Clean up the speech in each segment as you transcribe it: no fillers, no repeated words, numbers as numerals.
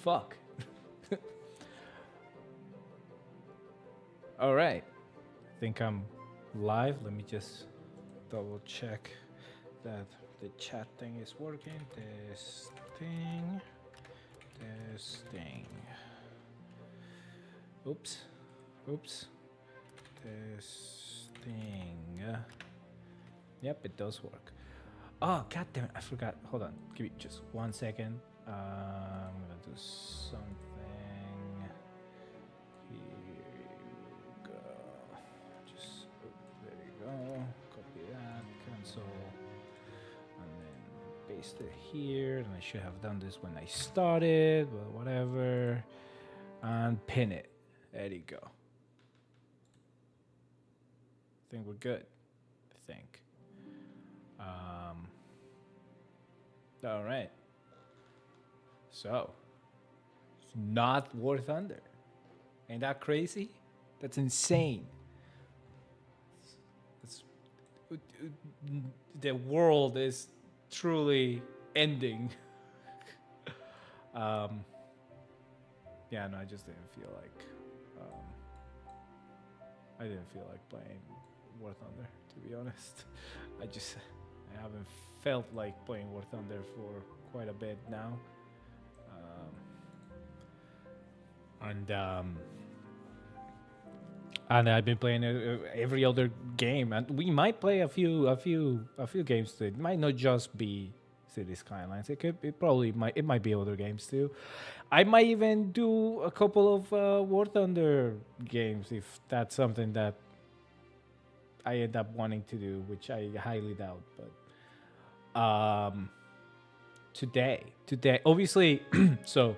fuck? All right. I think I'm live. Let me just double check that the chat thing is working. Testing. Testing. Oops. Oops. Testing. Yep, it does work. Oh, god damn it. I forgot. Hold on. Give me just 1 second. I'm gonna do something. Here you go. Just, there you go. Copy that. Cancel. And then paste it here. And I should have done this when I started, but whatever. And pin it. There you go. I think we're good. I think. All right. So, it's not War Thunder. Ain't that crazy? That's insane. It's, the world is truly ending. Yeah, no, I just didn't feel like. I didn't feel like playing War Thunder, to be honest. I haven't felt like playing War Thunder for quite a bit now. And I've been playing every other game, and we might play a few games. It might not just be City Skylines. It might be other games too. I might even do a couple of War Thunder games if that's something that I end up wanting to do, which I highly doubt. But today, obviously, so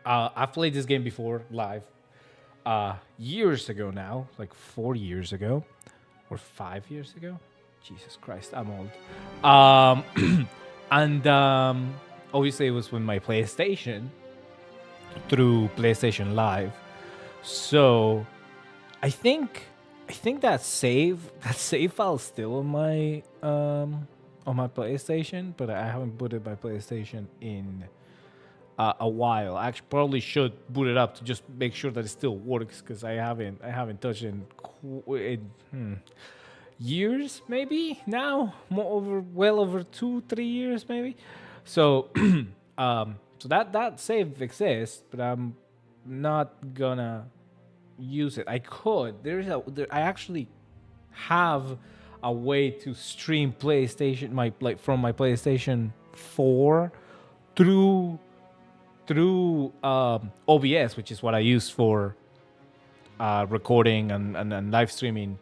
I've played this game before live years ago now, like 4 years ago or 5 years ago. Jesus Christ, I'm old. And obviously it was with my PlayStation through PlayStation Live. So I think that save file is still on my PlayStation, but I haven't booted my PlayStation in a while. I actually probably should boot it up to just make sure that it still works, because I haven't touched it in years, maybe now, well over 2-3 years maybe. So so that save exists, but I'm not gonna use it. I could. I actually have a way to stream PlayStation from my PlayStation 4 through OBS, which is what I use for recording and live streaming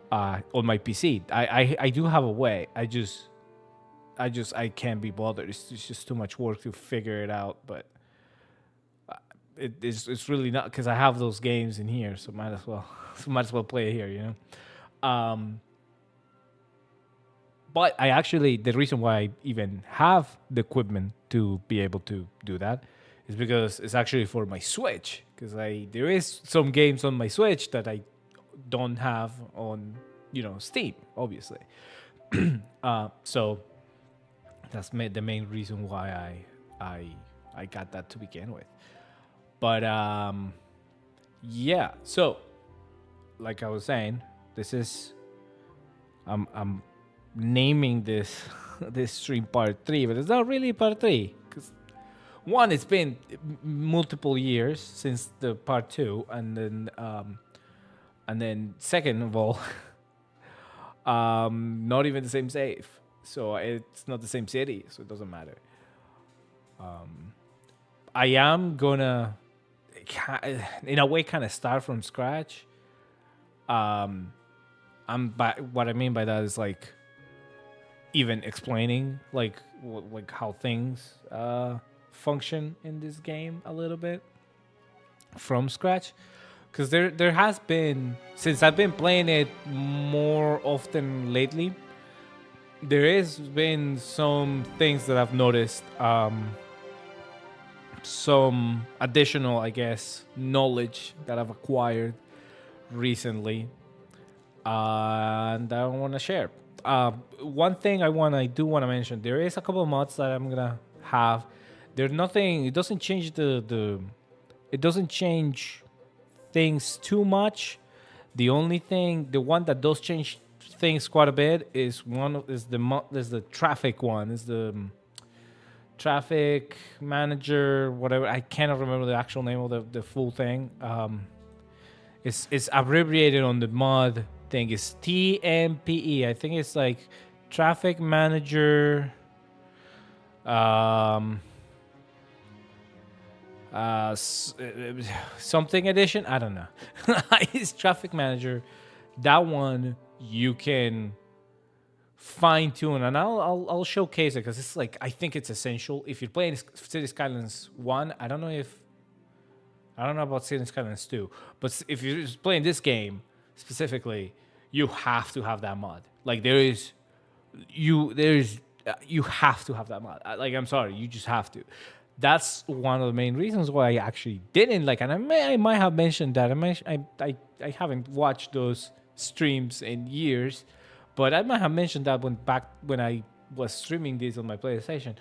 on my PC. I do have a way. I can't be bothered. It's just too much work to figure it out. But it's really not, because I have those games in here, so might as well play it here, you know. But the reason why I even have the equipment to be able to do that is because it's actually for my Switch. Because there is some games on my Switch that I don't have on, Steam, obviously. So that's the main reason why I got that to begin with. But yeah. So, like I was saying, this is I'm naming this this stream part 3, but it's not really part 3, because one, it's been multiple years since the part 2, and then second of all, not even the same save, so it's not the same city, so it doesn't matter. I am gonna, in a way, kind of start from scratch. What I mean by that is like even explaining like how things function in this game a little bit from scratch, because there has been, since I've been playing it more often lately, there has been some things that I've noticed, some additional, I guess, knowledge that I've acquired recently, and I want to share. One thing I do want to mention, there is a couple of mods that I'm gonna have There's nothing. It doesn't change the. It doesn't change things too much. The only thing, the one that does change things quite a bit is the traffic one. Is the traffic manager, whatever. I cannot remember the actual name of the full thing. It's abbreviated on the mod thing. It's TMPE. I think it's like traffic manager. Something edition. I don't know. It's traffic manager. That one you can fine tune, and I'll showcase it because it's like I think it's essential if you're playing City Skylines 1. I don't know about City Skylines 2, but if you're just playing this game specifically, you have to have that mod. Like you have to have that mod. Like, I'm sorry, you just have to. That's one of the main reasons why I actually didn't like, and I might have mentioned that. I haven't watched those streams in years, but I might have mentioned that when I was streaming this on my PlayStation.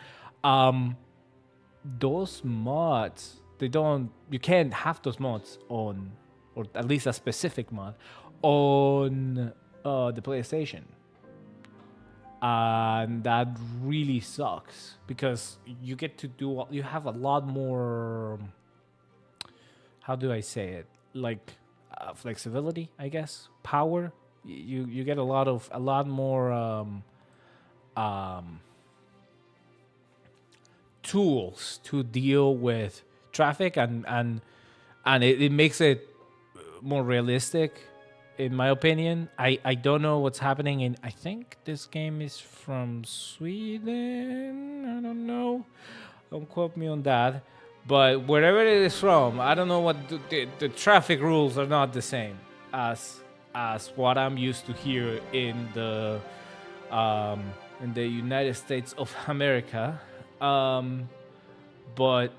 Those mods, you can't have those mods on, or at least a specific mod on the PlayStation. And that really sucks because you have a lot more, how do I say it, like flexibility, I guess, power. You get a lot more tools to deal with traffic, and it makes it more realistic, in my opinion. I don't know what's happening in. I think this game is from Sweden. I don't know. Don't quote me on that. But wherever it is from, I don't know what the traffic rules are not the same as what I'm used to here in the United States of America. But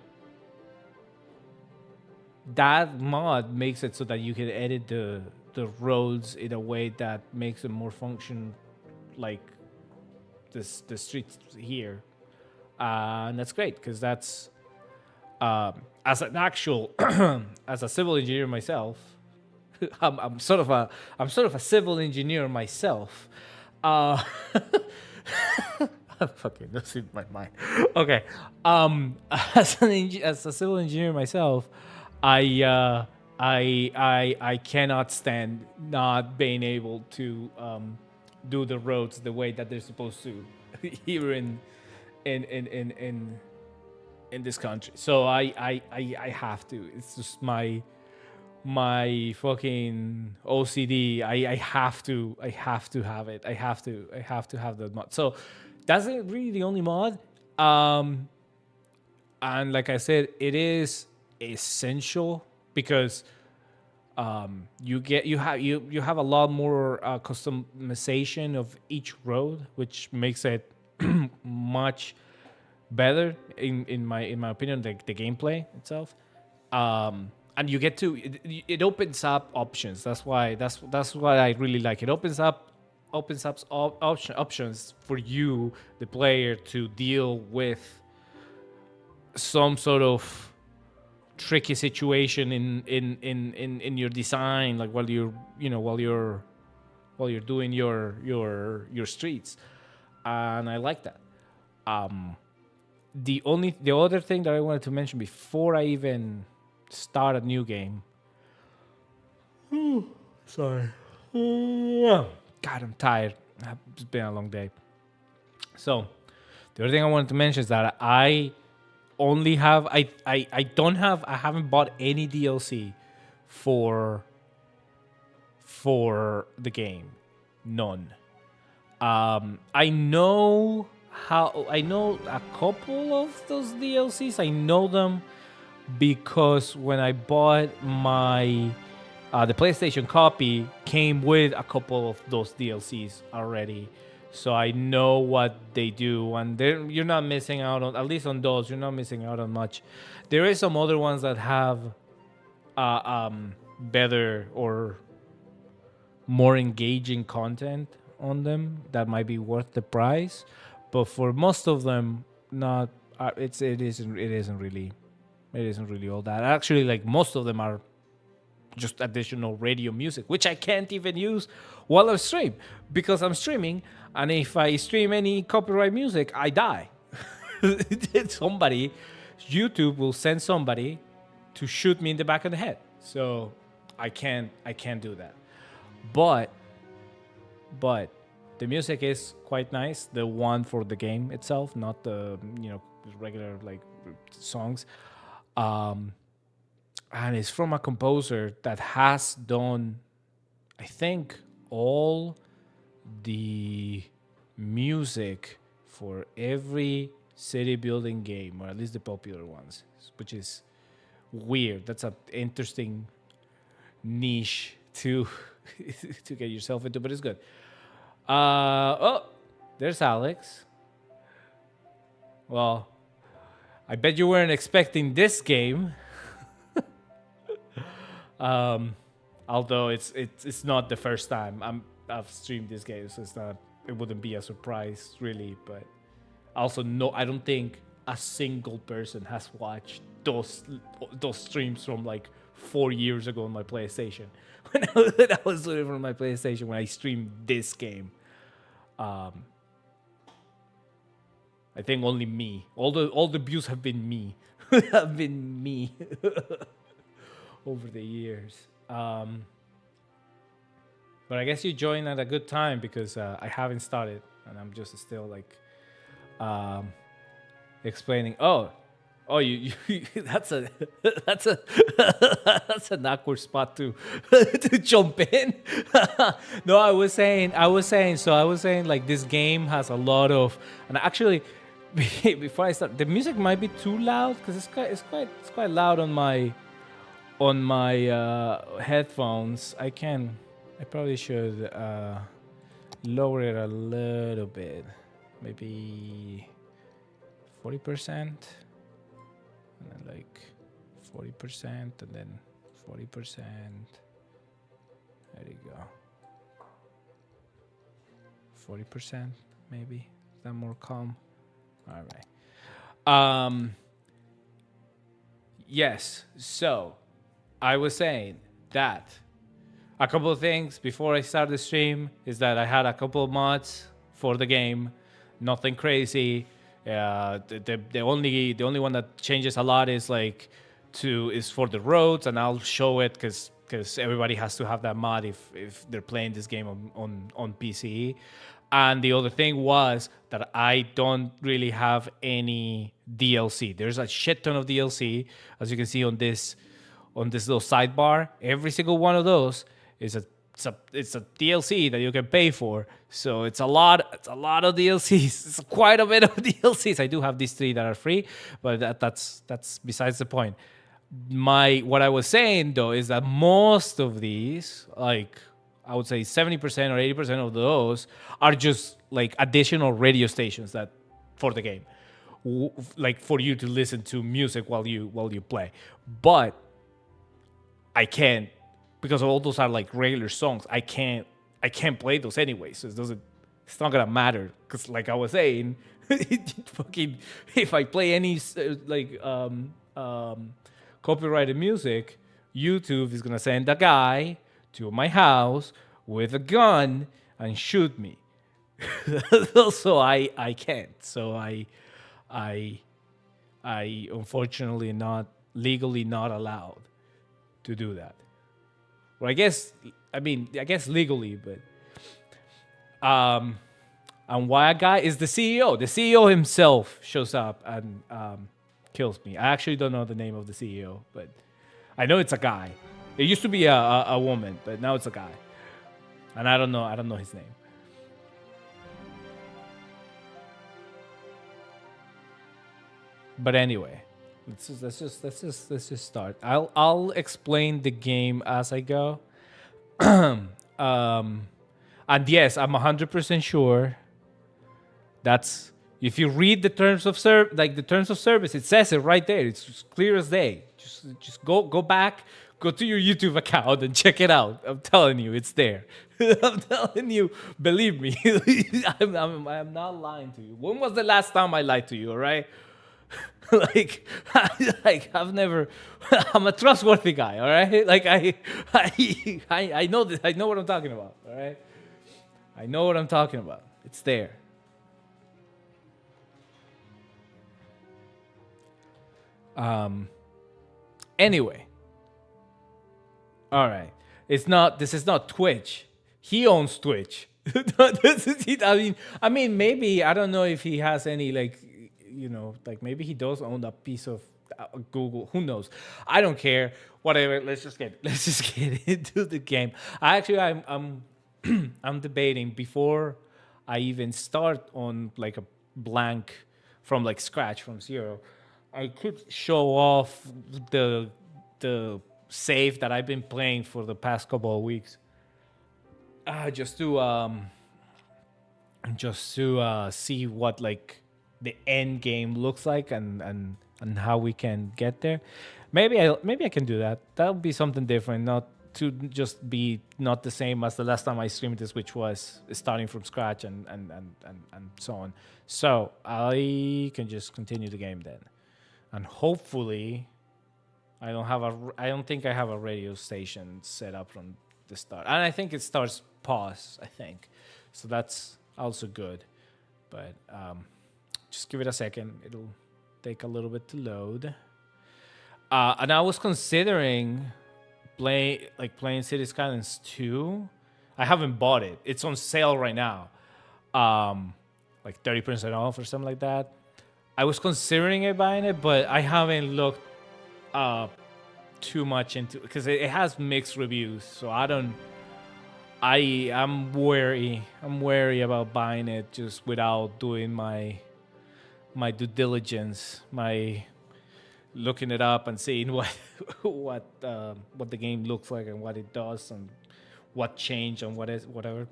that mod makes it so that you can edit the roads in a way that makes them more function like the streets here, and that's great because that's as an actual as a civil engineer myself. I'm sort of a civil engineer myself. Fucking that's in my mind. Okay, as a civil engineer myself, I cannot stand not being able to do the roads the way that they're supposed to here in this country. So I have to. It's just my fucking OCD. I have to have it. I have to have the mod. So that's really the only mod. And like I said, it is essential because you have a lot more customization of each road, which makes it much better in my opinion, the gameplay itself. And you get to it opens up options. That's what I really like. It opens up options for you, the player, to deal with some sort of tricky situation in your design, like while you're doing your streets, and I like that. The other thing that I wanted to mention before I even start a new game. Sorry. God, I'm tired. It's been a long day. So the other thing I wanted to mention is that I haven't bought any DLC for the game. None. I know a couple of those DLCs. I know them because when I bought my the PlayStation copy came with a couple of those DLCs already. So I know what they do, and you're not missing out on, at least on those, you're not missing out on much. There is some other ones that have better or more engaging content on them that might be worth the price, but for most of them, not it isn't really all that. Actually, like most of them are just additional radio music, which I can't even use while I stream because I'm streaming, and if I stream any copyright music, I die. Somebody, YouTube will send somebody to shoot me in the back of the head. So I can't do that. But the music is quite nice. The one for the game itself, not the regular like songs. And it's from a composer that has done, I think, all the music for every city building game, or at least the popular ones, which is weird. That's an interesting niche to to get yourself into, but it's good. Oh, there's Alex. Well, I bet you weren't expecting this game. Although it's not the first time I've streamed this game, so it wouldn't be a surprise really. But also, no, I don't think a single person has watched those streams from like 4 years ago on my PlayStation. When I was doing it from my PlayStation when I streamed this game. I think only me. All the views have been me. Have been me over the years. But I guess you joined at a good time because I haven't started and I'm just still like explaining. Oh, you that's a that's an awkward spot to to jump in. No, I was saying like this game has a lot of, and actually before I start, the music might be too loud because it's quite loud on my headphones. I probably should lower it a little bit, maybe 40%. And then like 40%, and then 40%. There you go. 40%, maybe. Is that more calm? All right. Yes. So, I was saying that a couple of things before I start the stream is that I had a couple of mods for the game. Nothing crazy. The only one that changes a lot is is for the roads, and I'll show it because everybody has to have that mod if they're playing this game on PC. And the other thing was that I don't really have any DLC. There's a shit ton of DLC, as you can see on this little sidebar. Every single one of those is it's a DLC that you can pay for. So it's a lot of DLCs. It's quite a bit of DLCs. I do have these 3 that are free, but that's besides the point. What I was saying though is that most of these, like I would say 70% or 80% of those, are just like additional radio stations that for the game, like for you to listen to music while you play. But I can't, because all those are like regular songs. I can't play those anyway, so it's not gonna matter. Because like I was saying, fucking if I play any copyrighted music, YouTube is gonna send a guy to my house with a gun and shoot me. So I can't. So I unfortunately not legally not allowed to do that. Well, I guess legally, but and why a guy is the CEO. The CEO himself shows up and kills me. I actually don't know the name of the CEO, but I know it's a guy. It used to be a woman, but now it's a guy, and I don't know his name. But anyway, let's just start. I'll explain the game as I go. And yes, I'm 100% sure that's, if you read the terms of service, it says it right there. It's just clear as day. Just go back, go to your YouTube account and check it out. I'm telling you, it's there. I'm telling you, believe me. I'm not lying to you. When was the last time I lied to you? All right. like, like I've never. I'm a trustworthy guy. All right. Like I know that. I know what I'm talking about. All right. I know what I'm talking about. It's there. Anyway. All right. It's not. This is not Twitch. He owns Twitch. I mean, maybe I don't know if he has any like, like maybe he does own a piece of Google. Who knows? I don't care. Whatever. Let's just get into the game. I'm I'm debating before I even start on like a blank from like scratch from zero. I could show off the save that I've been playing for the past couple of weeks. Just to see what like the end game looks like and how we can get there. Maybe I can do that. That would be something different, not to just be not the same as the last time I streamed this, which was starting from scratch and so on. So I can just continue the game then, and hopefully I don't think I have a radio station set up from the start. And I think it starts pause, I think. So that's also good. But just give it a second. It'll take a little bit to load. And I was considering playing City Skylines 2. I haven't bought it. It's on sale right now. Like 30% off or something like that. I was considering buying it, but I haven't looked too much into, because it has mixed reviews, so I'm wary about buying it just without doing my due diligence, my looking it up and seeing what the game looks like and what it does and what changed and whatever.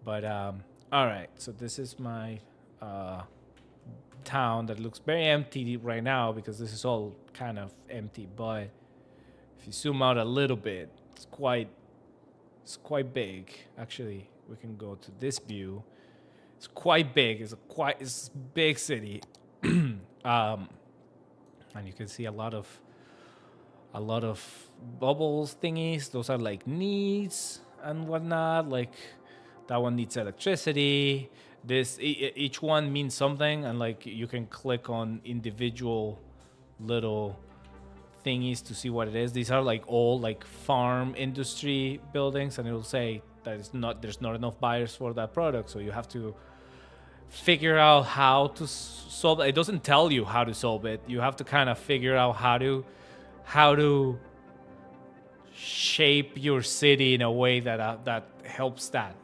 But all right, so this is my town that looks very empty right now because this is all kind of empty. But if you zoom out a little bit, it's quite big. Actually, we can go to this view. It's quite big. It's a big city, and you can see a lot of bubbles thingies. Those are like needs and whatnot. Like that one needs electricity. Each one means something, and like you can click on individual little thingies to see what it is. These are like all like farm industry buildings, and it'll say that there's not enough buyers for that product, so you have to figure out how to solve it. It doesn't tell you how to solve it. You have to kind of figure out how to shape your city in a way that helps that.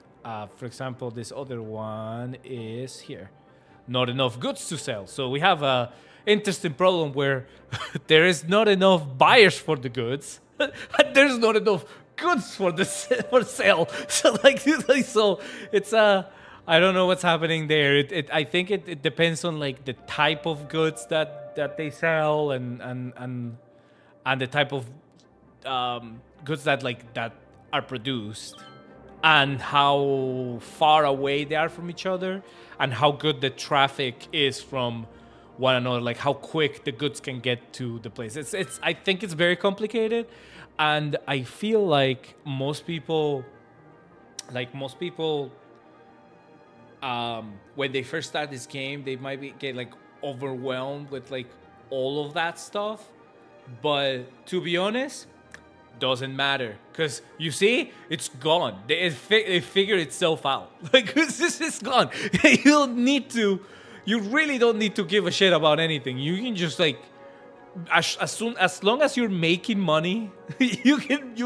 For example, this other one is here. Not enough goods to sell. So we have a interesting problem where there is not enough buyers for the goods. There's not enough goods for sale. So so it's I don't know what's happening there. I think it depends on like the type of goods that they sell and the type of goods that are produced, and how far away they are from each other, and how good the traffic is from one another, like how quick the goods can get to the place. I think it's very complicated, and I feel like most people when they first start this game, they might get like overwhelmed with like all of that stuff. But to be honest, doesn't matter, because you see, it's gone. It figured itself out. Like this is gone. You really don't need to give a shit about anything. You can just like as long as you're making money, you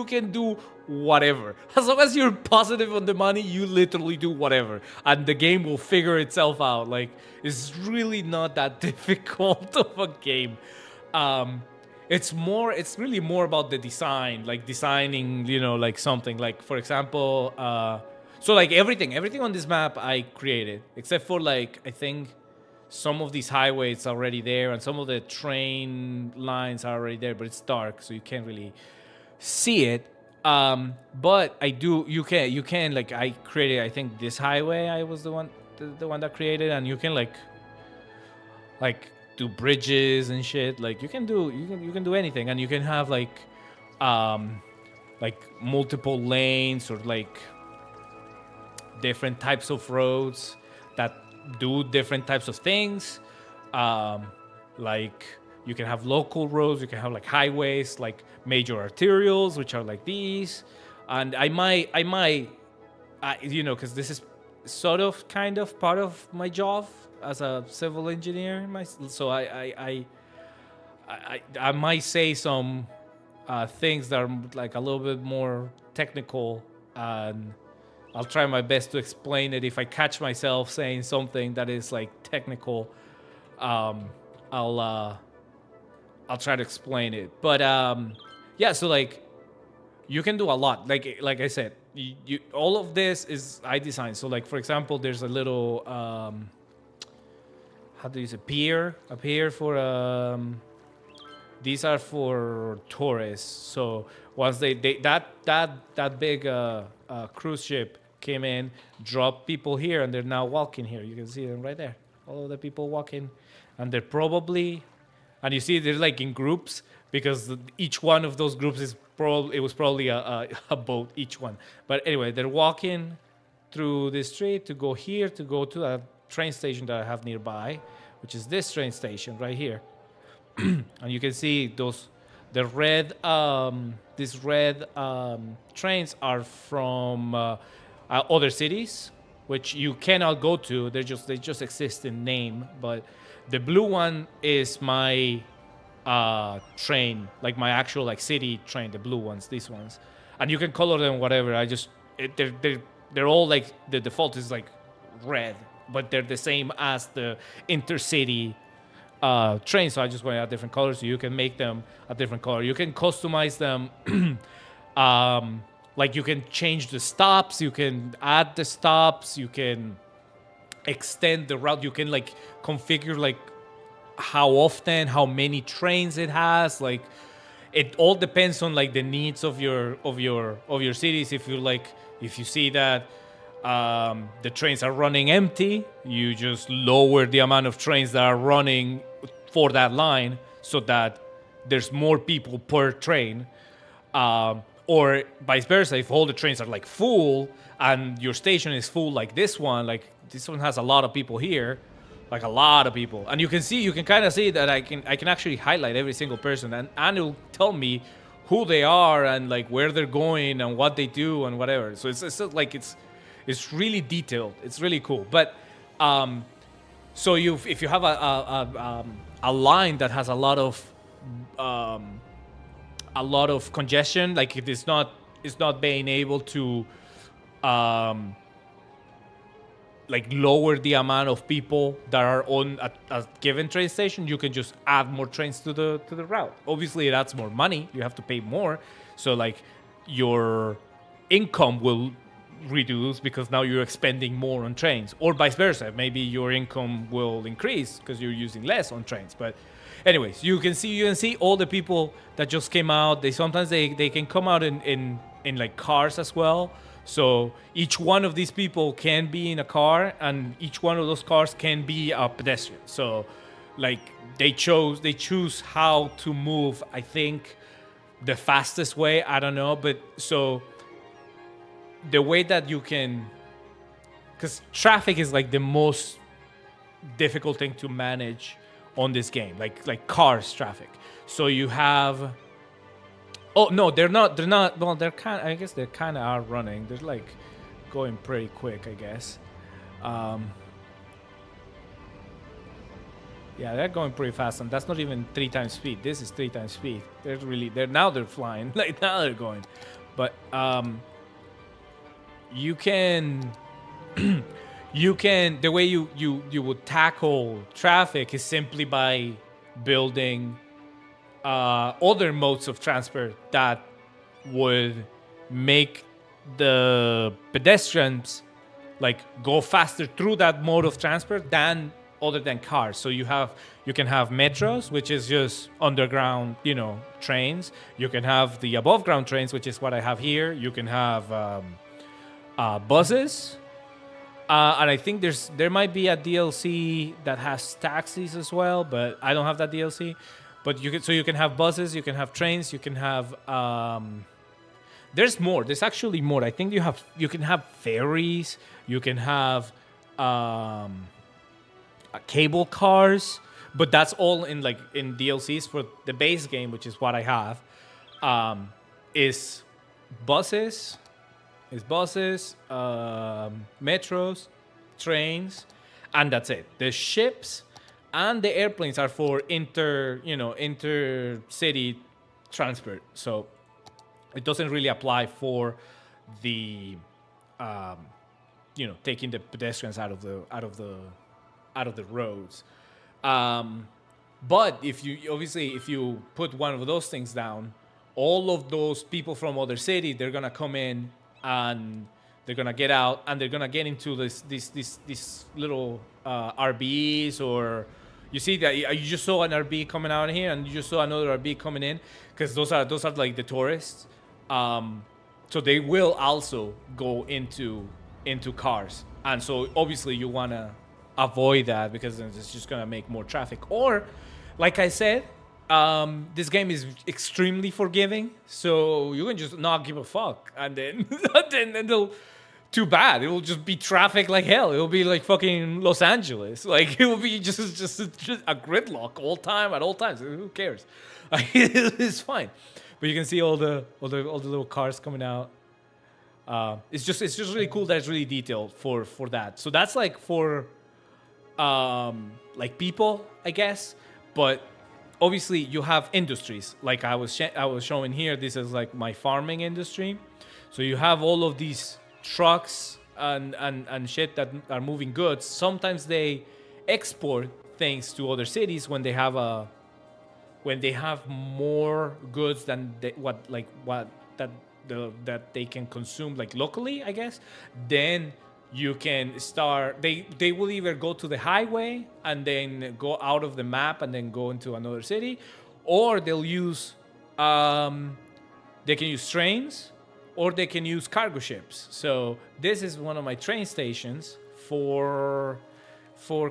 can do whatever. As long as you're positive on the money, you literally do whatever, and the game will figure itself out. Like, it's really not that difficult of a game. It's really more about the design, like designing, like something. Like, for example, so like everything on this map I created, except for like, I think some of these highways are already there, and some of the train lines are already there, but it's dark, so you can't really see it. But you can like, I created, I think this highway, I was the one that created, and you can like do bridges and shit. Like you can do anything, and you can have like multiple lanes or like different types of roads that do different types of things. Like you can have local roads, you can have like highways, like major arterials, which are like these. And I might, because this is sort of kind of part of my job as a civil engineer. So I might say some things that are like a little bit more technical, and I'll try my best to explain it. If I catch myself saying something that is like technical, I'll try to explain it. But yeah, so like you can do a lot. Like I said, you all of this is I designed. So like for example, there's a little how do you say a pier for these are for tourists. So once that big cruise ship came in, dropped people here, and they're now walking here. You can see them right there. All of the people walking, and they're probably, and you see they're like in groups because each one of those groups is probably a boat each one. But anyway, they're walking through the street to go here to go to a train station that I have nearby, which is this train station right here. And you can see the red these red trains are from other cities, which you cannot go to. They just exist in name. But the blue one is my train, like my actual like city train. The blue ones, these ones, and you can color them whatever. They're all like the default is like red, but they're the same as the intercity train. So I just want to add different colors, so you can make them a different color. You can customize them. Like you can change the stops, you can add the stops, you can extend the route, you can like configure like how often, how many trains it has. Like it all depends on like the needs of your cities. If you see that the trains are running empty, you just lower the amount of trains that are running for that line so that there's more people per train. Or vice versa, if all the trains are like full and your station is full like this one has a lot of people here, like a lot of people. And you can kind of see that I can actually highlight every single person and it'll tell me who they are and like where they're going and what they do and whatever. So it's really detailed. It's really cool. But so if you have a line that has a lot of congestion, like it is not being able to like lower the amount of people that are on a given train station, you can just add more trains to the route. Obviously it adds more money, you have to pay more, so like your income will reduce because now you're expending more on trains, or vice versa. Maybe your income will increase because you're using less on trains. But anyways, you can see all the people that just came out. They sometimes they can come out in like cars as well. So each one of these people can be in a car, and each one of those cars can be a pedestrian. So like they choose how to move. I think the fastest way, I don't know, but so the way that you can, because traffic is like the most difficult thing to manage on this game, like cars traffic. So you have, oh no, they're not well, they're kind, I guess they kind of are running, they're like going pretty quick, I guess. Yeah, they're going pretty fast, and that's not even 3 times speed. This is 3 times speed. They're flying. Like now they're going. But you can the way you would tackle traffic is simply by building other modes of transport that would make the pedestrians like go faster through that mode of transport than other than cars. So you can have metros, which is just underground, trains. You can have the above ground trains, which is what I have here. You can have buses. And I think there might be a DLC that has taxis as well, but I don't have that DLC. But you can have buses, you can have trains, you can have there's more. There's actually more. I think you can have ferries, you can have cable cars, but that's all in DLCs for the base game, which is what I have. Is buses, metros, trains, and that's it. The ships and the airplanes are for intercity transport. So it doesn't really apply for the taking the pedestrians out of the roads. But if you put one of those things down, all of those people from other cities, they're gonna come in and they're gonna get out and they're gonna get into these little RBs, or you see that you just saw an RB coming out here and you just saw another RB coming in, because those are like the tourists. So they will also go into cars, and so obviously you wanna avoid that because it's just gonna make more traffic. Or, like I said, this game is extremely forgiving, so you can just not give a fuck, and then they'll. Too bad. It will just be traffic like hell. It will be like fucking Los Angeles. Like it will be just a gridlock all time at all times. Who cares? It's fine. But you can see all the little cars coming out. It's just really cool that it's really detailed for that. So that's like for like people, I guess. But obviously you have industries. Like I was showing here. This is like my farming industry. So you have all of these trucks and shit that are moving goods. Sometimes they export things to other cities when they have more goods than that they can consume like locally, I guess. Then you can start. They will either go to the highway and then go out of the map and then go into another city, or they'll use they can use trains, or they can use cargo ships. So this is one of my train stations for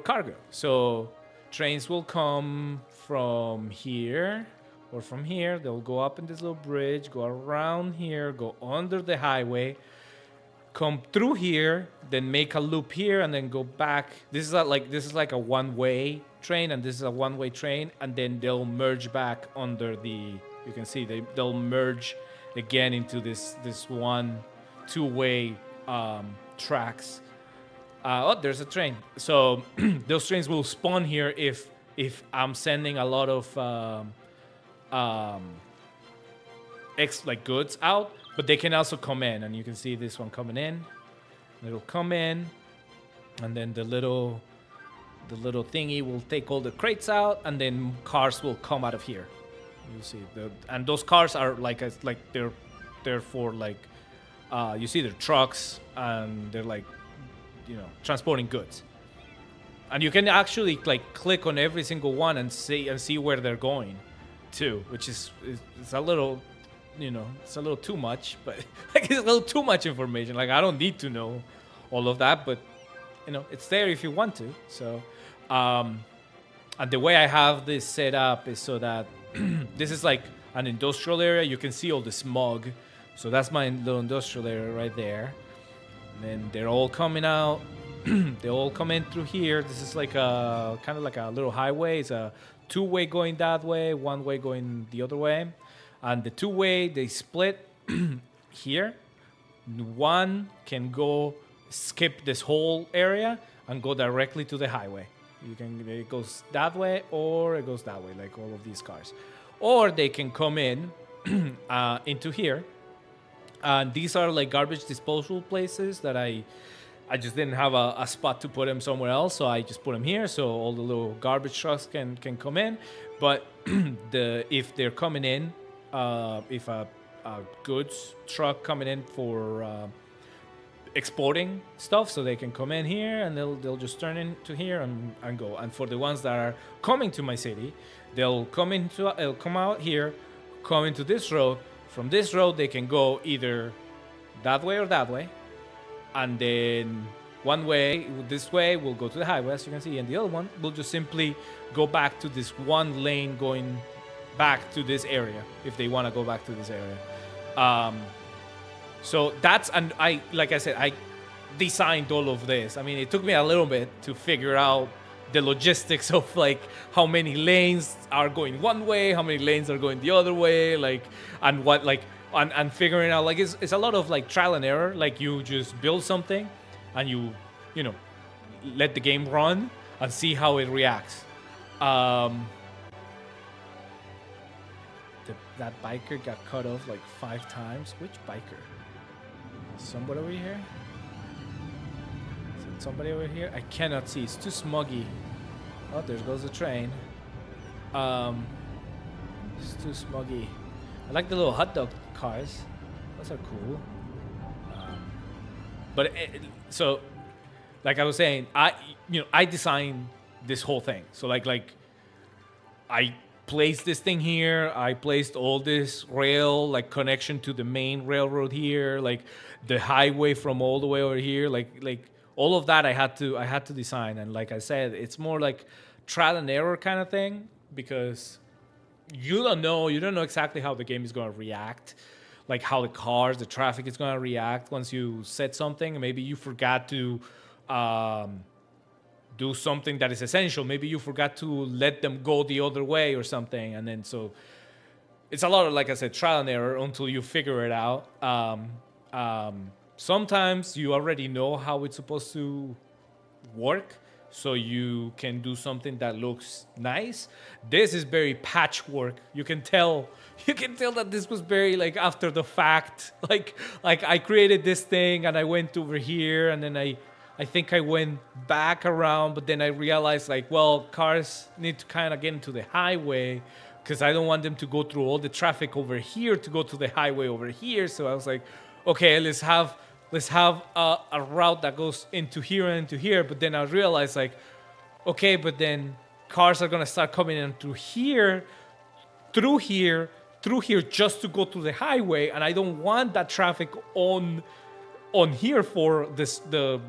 cargo. So trains will come from here or from here. They'll go up in this little bridge, go around here, go under the highway, come through here, then make a loop here, and then go back. This is like a one-way train, and this is a one-way train, and then they'll merge back under the. You can see they'll merge again into this two-way tracks. There's a train. So those trains will spawn here if I'm sending a lot of goods out, but they can also come in, and you can see this one coming in. It'll come in, and then the little thingy will take all the crates out, and then cars will come out of here. You see and those cars are they're for you see they're trucks, and they're transporting goods, and you can actually click on every single one and see where they're going to, which is it's a little it's a little too much, but it's a little too much information. I don't need to know all of that, but it's there if you want to. So and the way I have this set up is so that this is like an industrial area. You can see all the smog. So that's my little industrial area right there. And then they're all coming out. They all come in through here. This is like a kind of like a little highway. It's a two-way going that way, one-way going the other way. And the two-way, they split here. One can go skip this whole area and go directly to the highway. It goes that way or it goes that way, like all of these cars. Or they can come in into here. And these are like garbage disposal places that I just didn't have a spot to put them somewhere else, so I just put them here so all the little garbage trucks can come in. But if they're coming in, if a goods truck coming in for exporting stuff, so they can come in here and they'll just turn into here and go. And for the ones that are coming to my city, they'll come out here, come into this road. From this road, they can go either that way or that way, and then One way, this way, we'll go to the highway, as you can see, and the other one will just simply go back to this one lane going back to this area if they want to go back to this area. So that's, and I, like I said, I designed all of this. I mean, it took me a little bit to figure out the logistics of like how many lanes are going one way, how many lanes are going the other way, like, and what, like, and figuring out, like, it's a lot of like trial and error. Like, you just build something and you know, let the game run and see how it reacts. That biker got cut off like 5 times. Which biker? Somebody over here? Is it somebody over here? I cannot see. It's too smoggy. Oh, there goes the train. It's too smoggy. I like the little hot dog cars. Those are cool. So, like I was saying, I designed this whole thing. So like I placed this thing here. I placed all this rail, like, connection to the main railroad here, like the highway from all the way over here, like all of that I had to design. And like I said, it's more like trial and error kind of thing, because you don't know exactly how the game is going to react, like how the traffic is going to react once you set something. Maybe you forgot to do something that is essential. Maybe you forgot to let them go the other way or something. And then, so it's a lot of, like I said, trial and error until you figure it out. Sometimes you already know how it's supposed to work, so you can do something that looks nice. This is very patchwork. You can tell that this was very, like, after the fact. Like I created this thing and I went over here, and then I think I went back around, but then I realized, like, well, cars need to kind of get into the highway, because I don't want them to go through all the traffic over here to go to the highway over here. So I was like, okay, let's have a route that goes into here and into here. But then I realized, like, okay, but then cars are gonna start coming in through here, just to go to the highway, and I don't want that traffic on here for this the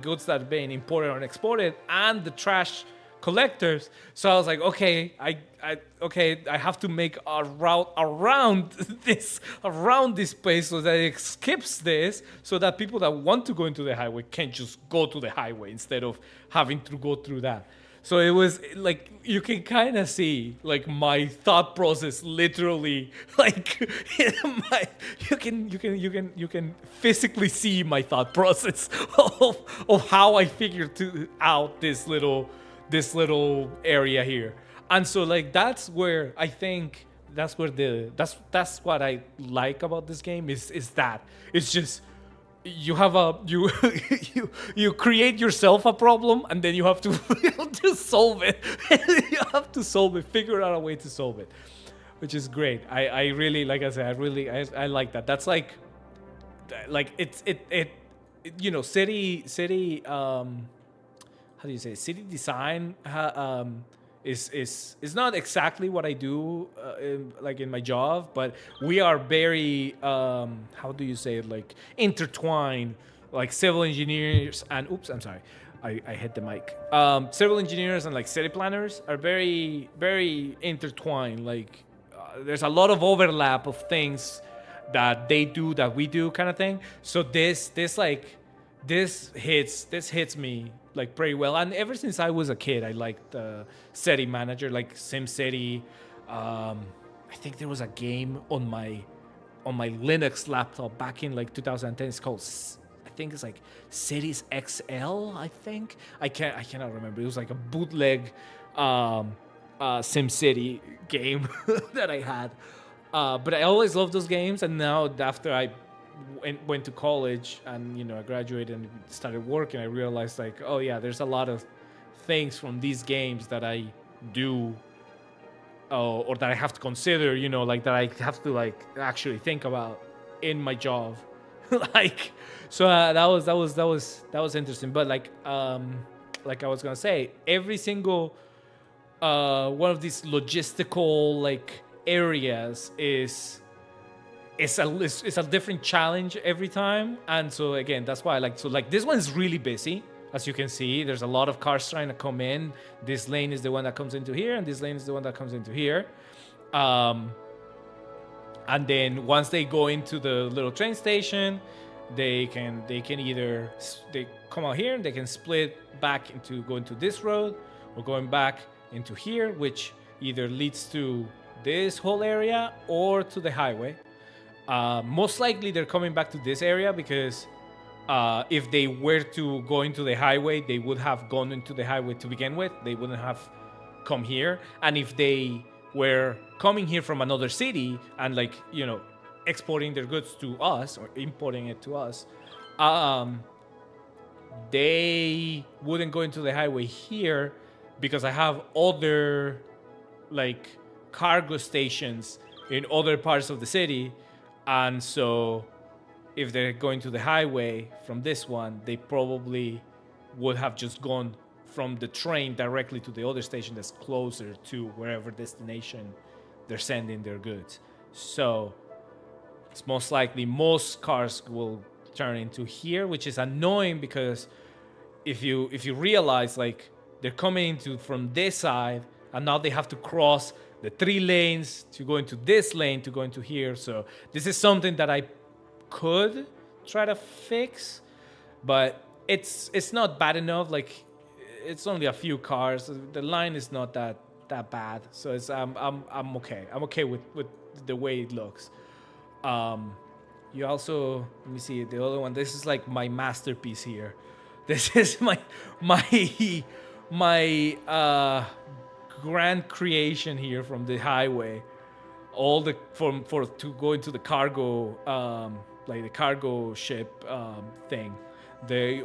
goods that are being imported and exported, and the trash collectors. So I was like, okay, I have to make a route around this place so that it skips this, so that people that want to go into the highway can just go to the highway instead of having to go through that. So it was like, you can kind of see, like, my thought process literally, like, you can physically see my thought process of how I figured out this little area here. And so, like, that's what I like about this game is that it's just, you have you create yourself a problem, and then you have to solve it. You have to solve it, figure out a way to solve it, which is great. I really, like I said, I like that. That's like it's city how do you say, city design is not exactly what I do in my job, but we are very how do you say it, like, intertwined. Like, civil engineers and I hit the mic. Civil engineers and, like, city planners are very, very intertwined. Like, there's a lot of overlap of things that they do that we do, kind of thing. So this hits me, like, pretty well. And ever since I was a kid, I liked city manager, like SimCity. I think there was a game on my Linux laptop back in, like, 2010. It's called, I think it's like Cities XL. I think I cannot remember. It was like a bootleg SimCity game that I had. But I always loved those games. And now, after I went to college and I graduated and started working, I realized, like, oh yeah, there's a lot of things from these games that I do or that I have to consider, like, that I have to, like, actually think about in my job. Like, so that was interesting. But like I was gonna say, every single one of these logistical, like, areas is it's a different challenge every time. And so again, that's why I like, so like this one is really busy. As you can see, there's a lot of cars trying to come in. This lane is the one that comes into here, and this lane is the one that comes into here. And then once they go into the little train station, they can either they come out here and they can split back into going to this road or going back into here, which either leads to this whole area or to the highway. Most likely they're coming back to this area because if they were to go into the highway, they would have gone into the highway to begin with. They wouldn't have come here. And if they were coming here from another city and like, you know, exporting their goods to us or importing it to us, they wouldn't go into the highway here because I have other like cargo stations in other parts of the city. And so if they're going to the highway from this one, they probably would have just gone from the train directly to the other station that's closer to wherever destination they're sending their goods. So it's most likely most cars will turn into here, which is annoying because if you realize like they're coming into from this side and now they have to cross the 3 lanes to go into this lane to go into here. So this is something that I could try to fix, but it's not bad enough. Like it's only a few cars. The line is not that bad. So it's I'm okay. I'm okay with the way it looks. You also, let me see the other one. This is like my masterpiece here. This is my grand creation here from the highway. All the for to go into the cargo like the cargo ship thing.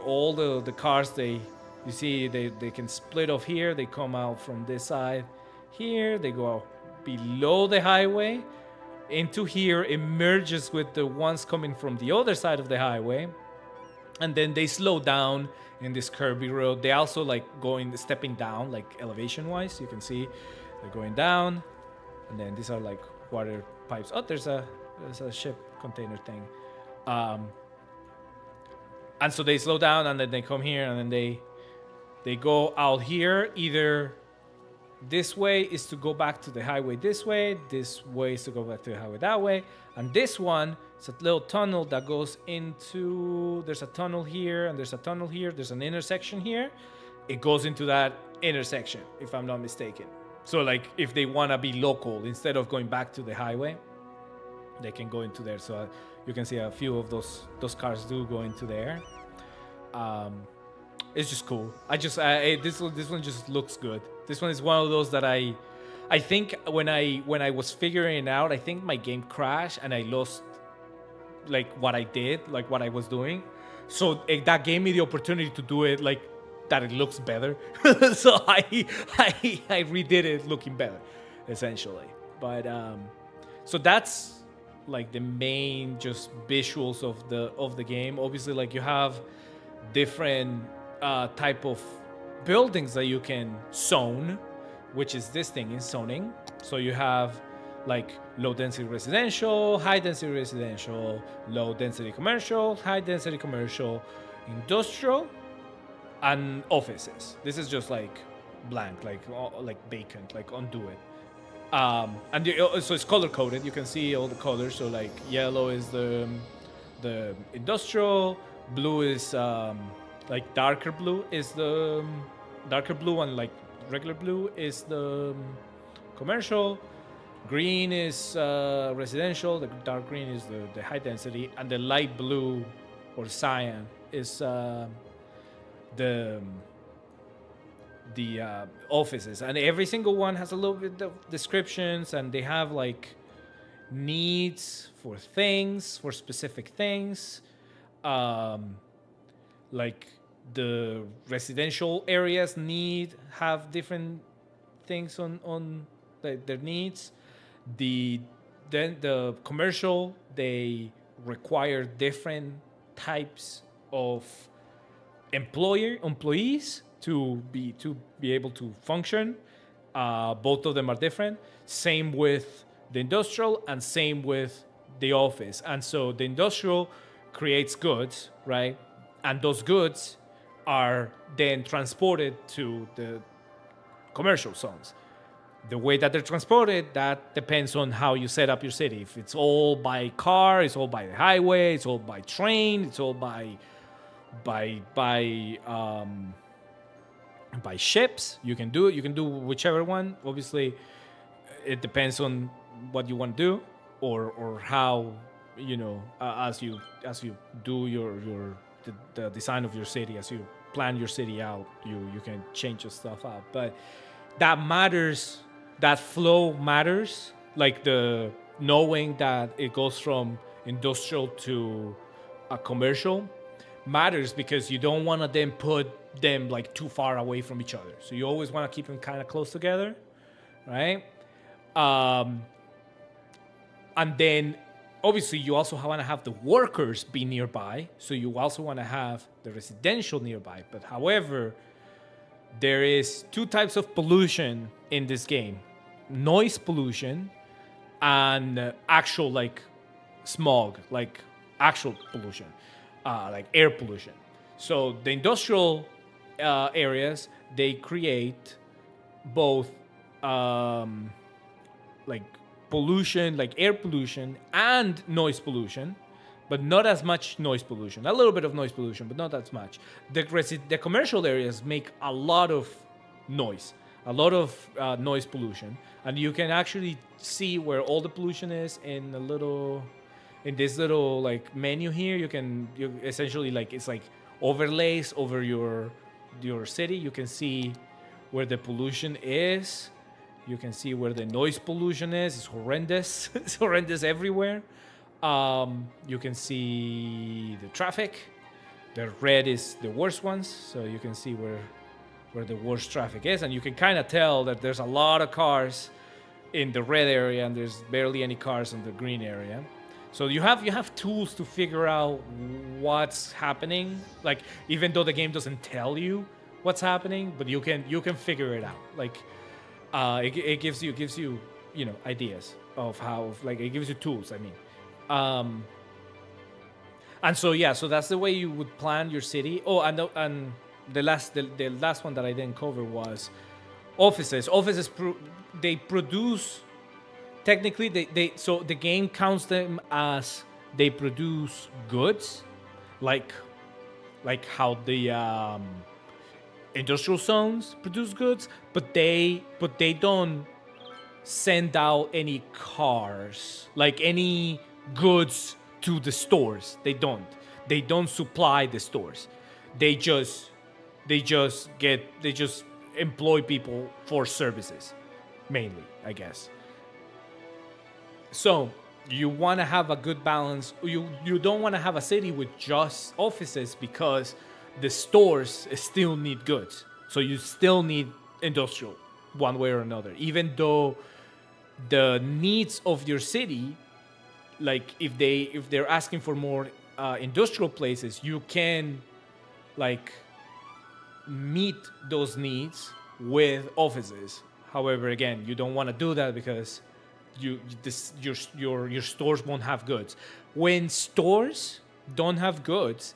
All the cars you see they can split off here. They come out from this side here. They go below the highway into here. It merges with the ones coming from the other side of the highway, and then they slow down in this curvy road. They also like stepping down like elevation wise. You can see they're going down, and then these are like water pipes. Oh, there's a ship container thing. And so they slow down and then they come here and then they go out here. Either this way is to go back to the highway this way is to go back to the highway that way, and this one is a little tunnel that goes into, there's a tunnel here and there's a tunnel here, there's an intersection here. It goes into that intersection, if I'm not mistaken. So like if they want to be local, instead of going back to the highway, they can go into there. So you can see a few of those cars do go into there. It's just cool. This one just looks good. This one is one of those that I think when I was figuring it out, I think my game crashed and I lost like what I did, like what I was doing. So that gave me the opportunity to do it like that. It looks better. So I redid it looking better, essentially. But so that's like the main just visuals of the game. Obviously, like you have different type of buildings that you can zone, which is this thing in zoning. So you have like low density residential, high density residential, low density commercial, high density commercial, industrial, and offices. This is just like blank, like vacant, like undo it. So it's color coded. You can see all the colors. So like yellow is the industrial, blue is like darker blue is the darker blue, and like regular blue is the commercial. Green is residential. The dark green is the high density, and the light blue or cyan is the offices. And every single one has a little bit of descriptions, and they have like needs for things, for specific things. Like the residential areas have different things on their needs. Then the commercial, they require different types of employees to be able to function. Both of them are different. Same with the industrial and same with the office. And so the industrial creates goods, right? And those goods are then transported to the commercial zones. The way that they're transported, that depends on how you set up your city. If it's all by car, it's all by the highway, it's all by train, it's all by by ships. You can do it. You can do whichever one. Obviously, it depends on what you want to do, or how, as you do the design of your city, as you plan your city out, you can change your stuff out. But that matters. That flow matters. Like the knowing that it goes from industrial to a commercial matters, because you don't want to then put them like too far away from each other. So you always want to keep them kind of close together, right? And then obviously you also want to have the workers be nearby. So you also want to have the residential nearby. But however, there is two types of pollution in this game: noise pollution and actual like smog, like actual pollution, like air pollution. So the industrial areas, they create both like pollution, like air pollution and noise pollution, but not as much noise pollution. A little bit of noise pollution, but not as much. The commercial areas make a lot of noise, a lot of noise pollution, and you can actually see where all the pollution is in this little like menu here. You essentially, like, it's like overlays over your city. You can see where the pollution is. You can see where the noise pollution is. It's horrendous. It's horrendous everywhere. You can see the traffic. The red is the worst ones, so you can see where the worst traffic is, and you can kind of tell that there's a lot of cars in the red area and there's barely any cars in the green area. So you have tools to figure out what's happening. Like, even though the game doesn't tell you what's happening, but you can figure it out. Like, it gives you ideas of how, like, it gives you tools. I mean, and so so that's the way you would plan your city. Oh, and the last one that I didn't cover was offices. They produce. Technically, so the game counts them as they produce goods, like how the industrial zones produce goods, but they don't send out any cars, like any goods to the stores. They don't supply the stores. They just employ people for services, mainly, I guess. So you want to have a good balance. You don't want to have a city with just offices, because the stores still need goods. So you still need industrial one way or another. Even though the needs of your city, like if they're asking for more industrial places, you can like meet those needs with offices. However, again, you don't want to do that, because your stores won't have goods. When stores don't have goods,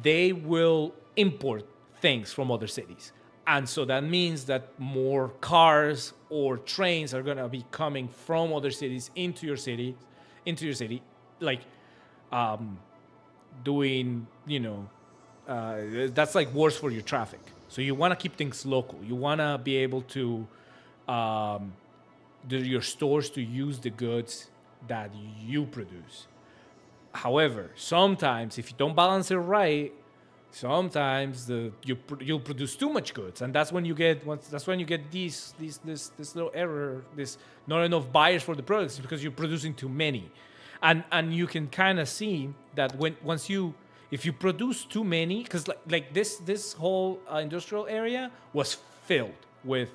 they will import things from other cities, and so that means that more cars or trains are gonna be coming from other cities into your city, like doing that's like worse for your traffic. So you want to keep things local. You want to be able to your stores to use the goods that you produce. However, sometimes if you don't balance it right, sometimes you'll produce too much goods, and that's when you get this little error, this not enough buyers for the products, because you're producing too many, and you can kind of see that if you produce too many, because like this whole industrial area was filled with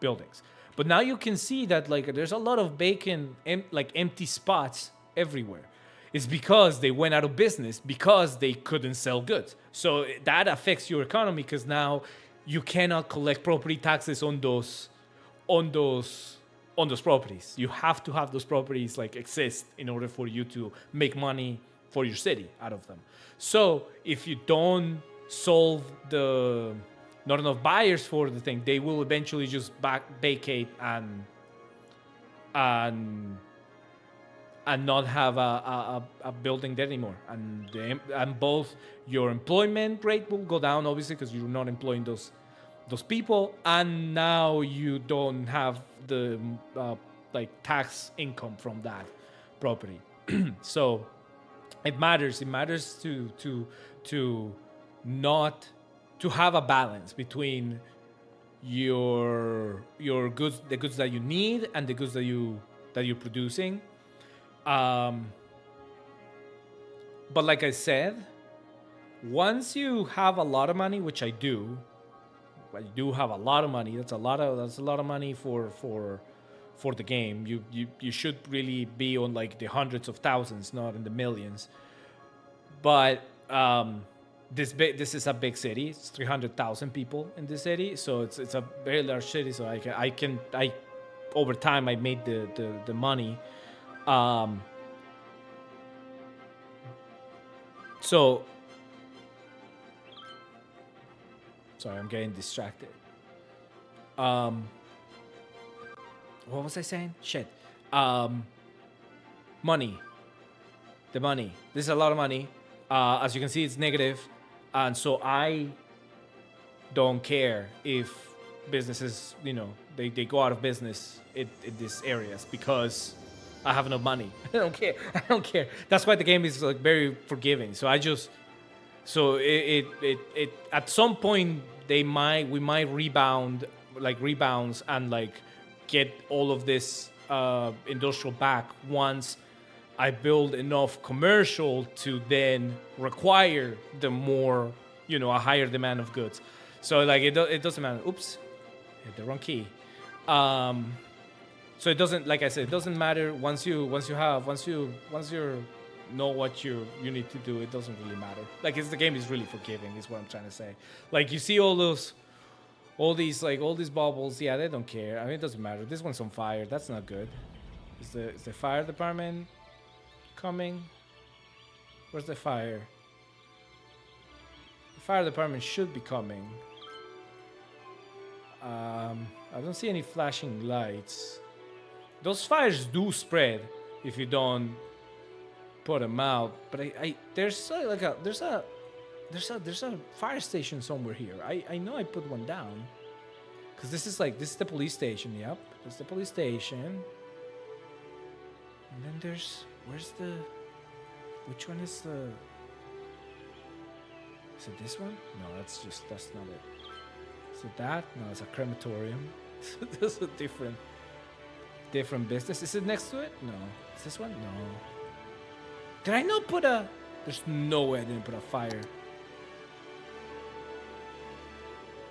buildings. But now you can see that like there's a lot of vacant, like empty spots everywhere. It's because they went out of business, because they couldn't sell goods. So that affects your economy, because now you cannot collect property taxes on those on those properties. You have to have those properties like exist in order for you to make money for your city out of them. So if you don't solve the not enough buyers for the thing, they will eventually just vacate and and not have a building there anymore. And both your employment rate will go down, obviously, because you're not employing those people, and now you don't have the like tax income from that property. So it matters. It matters to not to have a balance between your goods, the goods that you need, and the goods that you're producing. But like I said, once you have a lot of money, which I do have a lot of money. That's a lot of money for the game. You should really be on like the hundreds of thousands, not in the millions. But this is a big city. It's 300,000 people in this city, so it's a very large city. So I over time I made the money. So sorry, I'm getting distracted. What was I saying? Shit. Money. The money. This is a lot of money. As you can see, it's negative, and so I don't care if businesses, they go out of business in these areas because I have enough money. I don't care. That's why the game is like very forgiving. So it at some point we might rebounds and like get all of this industrial back once I build enough commercial to then require the more, a higher demand of goods. So like it doesn't matter. Oops, hit the wrong key. So it doesn't, like I said, it doesn't matter once you know what you need to do. It doesn't really matter. Like the game is really forgiving, is what I'm trying to say. Like you see all these bubbles. Yeah, they don't care. I mean, it doesn't matter. This one's on fire. That's not good. Is the fire department coming? Where's the fire? The fire department should be coming. I don't see any flashing lights. Those fires do spread if you don't put them out. But there's a fire station somewhere here. I know I put one down because this is the police station. Yep, that's the police station. And then which one is the? Is it this one? No, that's not it. Is it that? No, it's a crematorium. That's a different business. Is it next to it? No. Is this one? No. Did I not put a... There's no way I didn't put a fire.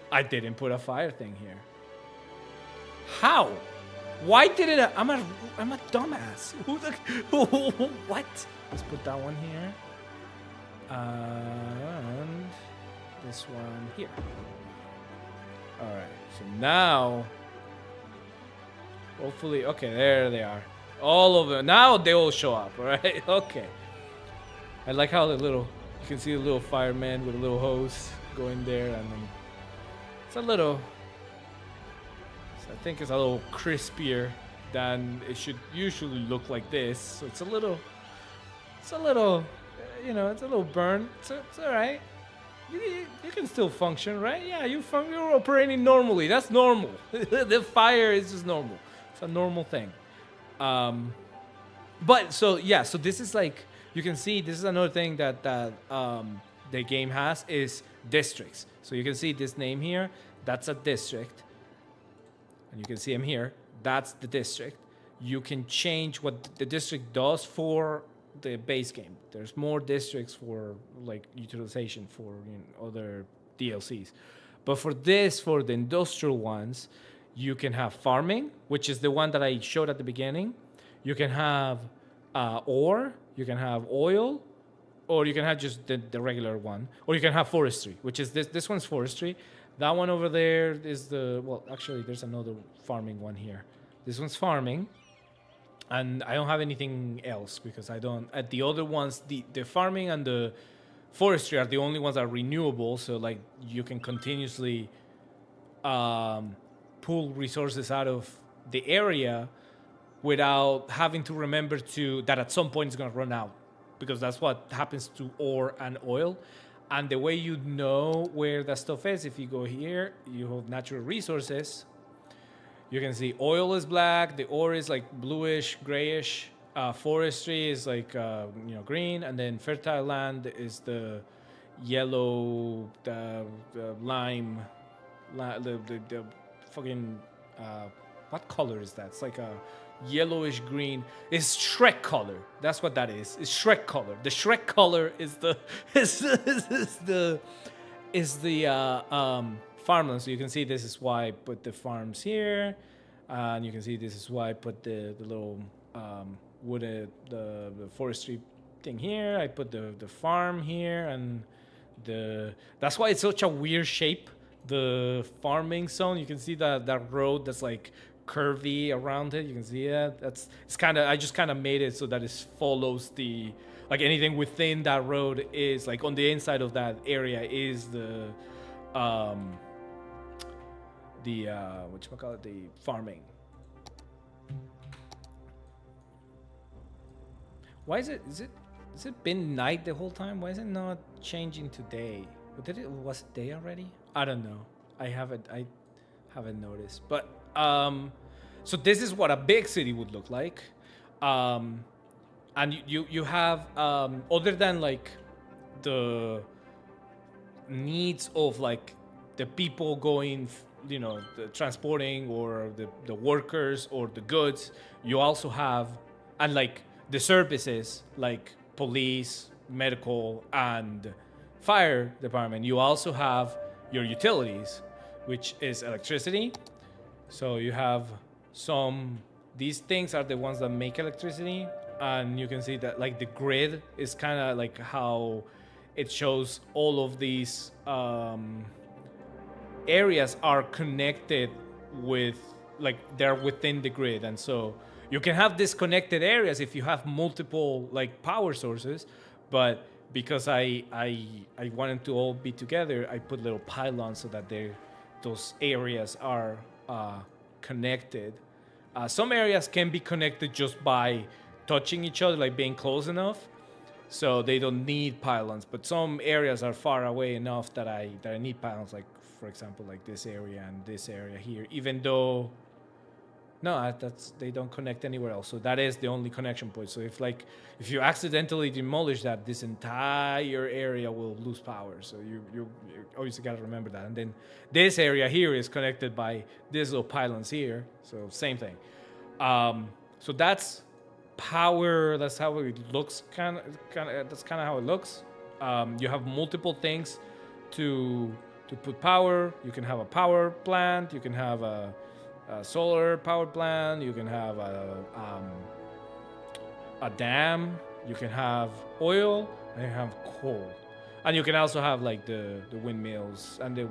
I didn't put a fire thing here. How? Why didn't I... I'm a dumbass. What? Let's put that one here. And this one here. Alright. So now... Hopefully, okay, there they are. All of them. Now they all show up, all right? Okay. I like how you can see a little fireman with a little hose going there, and then I think it's a little crispier than it should usually look like this. So it's a little, it's a little burnt. It's all right. You can still function, right? Yeah, you're operating normally. That's normal. The fire is just normal. It's a normal thing. But so this is like, you can see this is another thing that the game has is districts. So you can see this name here. That's a district. And you can see him here. That's the district. You can change what the district does for the base game. There's more districts for like utilization for other DLCs. But for the industrial ones, you can have farming, which is the one that I showed at the beginning. You can have ore, you can have oil, or you can have just the regular one. Or you can have forestry, which is this one's forestry. That one over there is actually there's another farming one here. This one's farming. And I don't have anything else because I don't. At the other ones, the farming and the forestry are the only ones that are renewable. So like you can continuously pull resources out of the area without having to remember to that at some point it's gonna run out, because that's what happens to ore and oil. And the way you know where that stuff is, if you go here, you have natural resources. You can see oil is black, the ore is like bluish, grayish. Forestry is like green, and then fertile land is the yellow, the lime, the fucking what color is that? It's like a yellowish green. It's Shrek color. That's what that is. It's Shrek color. The Shrek color is the is the farmland. So you can see this is why I put the farms here, and you can see this is why I put the little wooded the forestry thing here. I put the farm here, and that's why it's such a weird shape. The farming zone. You can see that road that's like curvy around it. You can see it. It's kind of, I just kind of made it so that it follows the, like anything within that road is like on the inside of that area is the whatchamacallit, the farming. Why is it been night the whole time? Why is it not changing to day? Was it day already? I don't know. I haven't noticed. But so this is what a big city would look like. And you have other than like the needs of like the people going, the transporting, or the workers or the goods, you also have, and like the services like police, medical, and fire department. You also have your utilities, which is electricity. So you have these things are the ones that make electricity, and you can see that like the grid is kind of like how it shows all of these areas are connected with, like they're within the grid. And so you can have disconnected areas if you have multiple like power sources, but because I wanted to all be together, I put little pylons so that those areas are connected. Some areas can be connected just by touching each other, like being close enough, so they don't need pylons. But some areas are far away enough that I need pylons, like for example, like this area and this area here, even though they don't connect anywhere else. So that is the only connection point. So if you accidentally demolish that, this entire area will lose power. So you always got to remember that. And then this area here is connected by these little pylons here. So same thing. So that's power. That's how it looks. That's kind of how it looks. You have multiple things to put power. You can have a power plant. You can have a solar power plant. You can have a dam. You can have oil, and you have coal, and you can also have like the windmills and the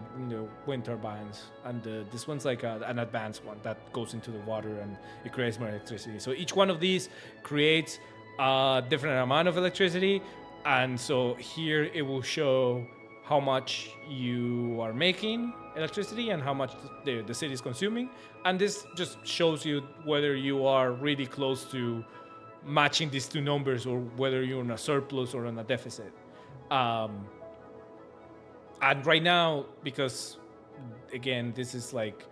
wind turbines. And this one's like an advanced one that goes into the water and it creates more electricity. So each one of these creates a different amount of electricity, and so here it will show how much you are making electricity and how much the city is consuming. And this just shows you whether you are really close to matching these two numbers, or whether you're in a surplus or in a deficit. And right now, because again, this is like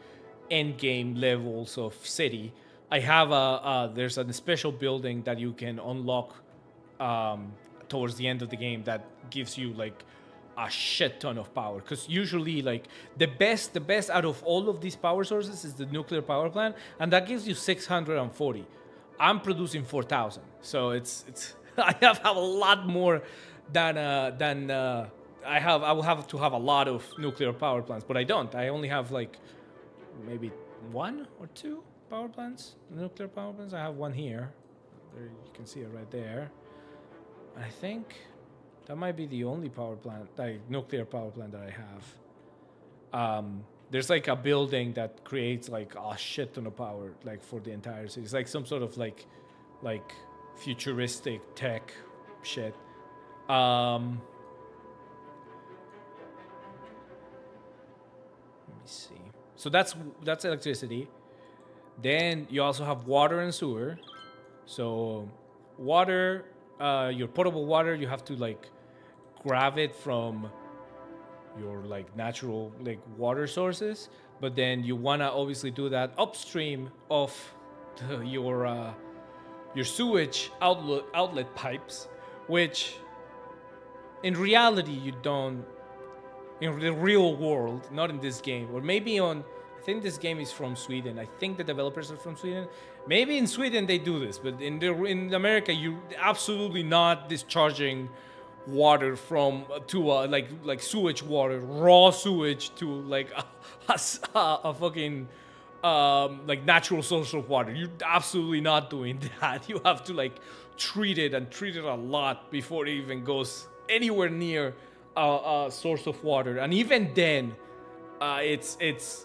end game levels of city, I have there's a special building that you can unlock towards the end of the game that gives you like a shit ton of power. Because usually like the best out of all of these power sources is the nuclear power plant, and that gives you 640. I'm producing 4,000, so it's I have a lot more than I will have to have a lot of nuclear power plants, but I don't. I only have like maybe 1 or 2 power plants, nuclear power plants. I have one here. There, you can see it right there. I think that might be the only power plant, like nuclear power plant that I have. there's like a building that creates like a shit ton of power, like for the entire city. It's like some sort of like futuristic tech shit. Let me see. So that's electricity. Then you also have water and sewer. So water, your potable water, you have to like grab it from your like natural like water sources, but then you wanna obviously do that upstream of your sewage outlet pipes, which in reality you don't, in the real world, not in this game, or maybe on, I think this game is from Sweden. I think the developers are from Sweden. Maybe in Sweden they do this, but in America you absolutely not discharging water from to like sewage water, raw sewage to like a fucking like natural source of water. You're absolutely not doing that. You have to like treat it a lot before it even goes anywhere near a source of water. And even then, it's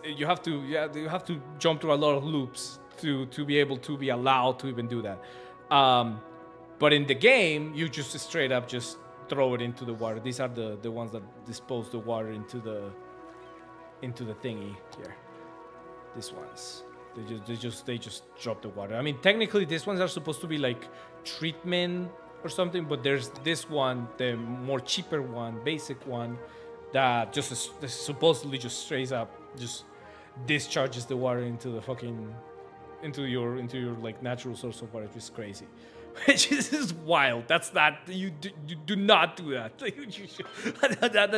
you have to jump through a lot of loops to be able to be allowed to even do that. But in the game, you just straight up just throw it into the water. These are the ones that dispose the water into the thingy here. These ones, they just drop the water. I mean, technically, these ones are supposed to be like treatment or something, but there's this one, the more cheaper one, basic one, that just supposedly just straight up just discharges the water into the fucking into your like natural source of water, which is crazy. Which is wild. That's not, you do not do that.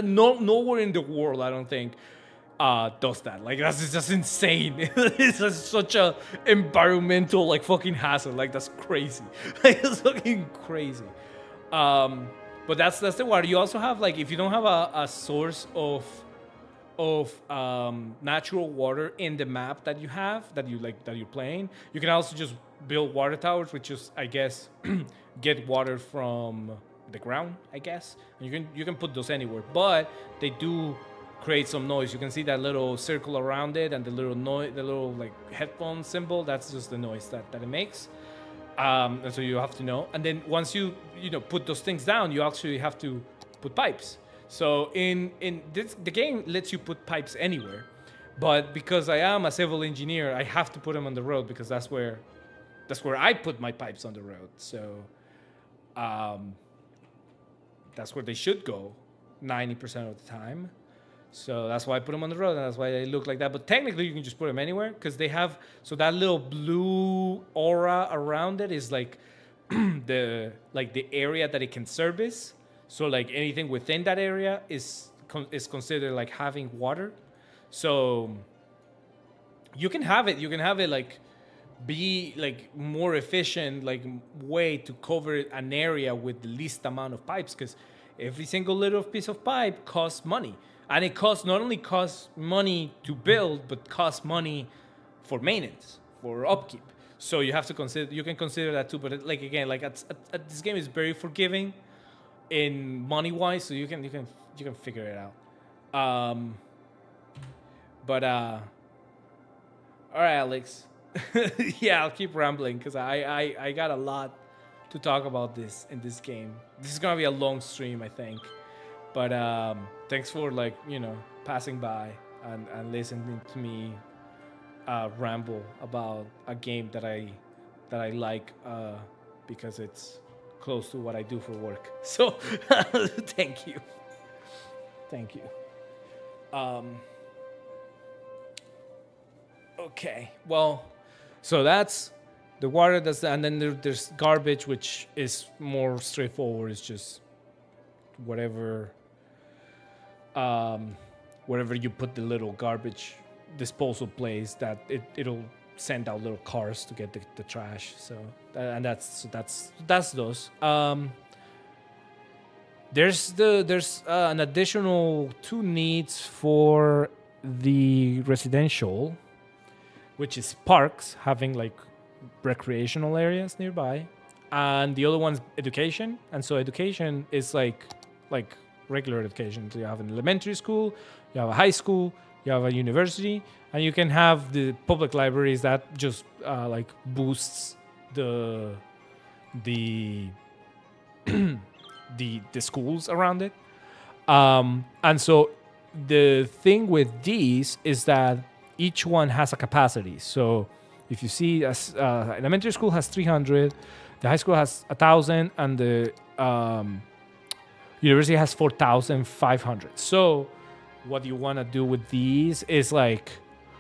Nowhere in the world, I don't think, does that. Like, that's just insane. It's just such a environmental like fucking hazard. Like, that's crazy. Like, it's fucking crazy. But that's the water. You also have like, if you don't have a source of natural water in the map that you have, that you're playing, you can also just build water towers, which is, I guess, get water from the ground, I guess. And you can put those anywhere, but they do create some noise. You can see that little circle around it, and the little noise, the little like headphone symbol. That's just the noise that it makes. And so you have to know. And then once you put those things down, you actually have to put pipes. So in this, the game lets you put pipes anywhere, but because I am a civil engineer, I have to put them on the road, because that's where I put my pipes on the road. So that's where they should go 90% of the time. So that's why I put them on the road, and that's why they look like that. But technically, you can just put them anywhere, because they have, so that little blue aura around it is like the area that it can service. So like anything within that area is considered like having water. So you can have it like be like more efficient, like way to cover an area with the least amount of pipes, because every single little piece of pipe costs money. And it not only costs money to build, but costs money for maintenance, for upkeep. So you can consider that too. But like, again, like this game is very forgiving in money wise, so you can figure it out. But all right, Alex. Yeah, I'll keep rambling, because I got a lot to talk about in this game. This is gonna be a long stream, I think. But thanks for passing by and listening to me ramble about a game that I like, because it's close to what I do for work. So thank you. Okay, well, so that's the water. And then there's garbage, which is more straightforward. It's just whatever you put the little garbage disposal place, that it'll send out little cars to get the trash. So that's those. There's an additional 2 needs for the residential, which is parks, having like recreational areas nearby, and the other one's education. And so education is like regular education. So you have an elementary school, you have a high school, you have a university, and you can have the public libraries that just like boosts the the the schools around it. And so the thing with these is that each one has a capacity. So if you see, elementary school has 300, the high school has 1,000, and the university has 4,500. So what you want to do with these is like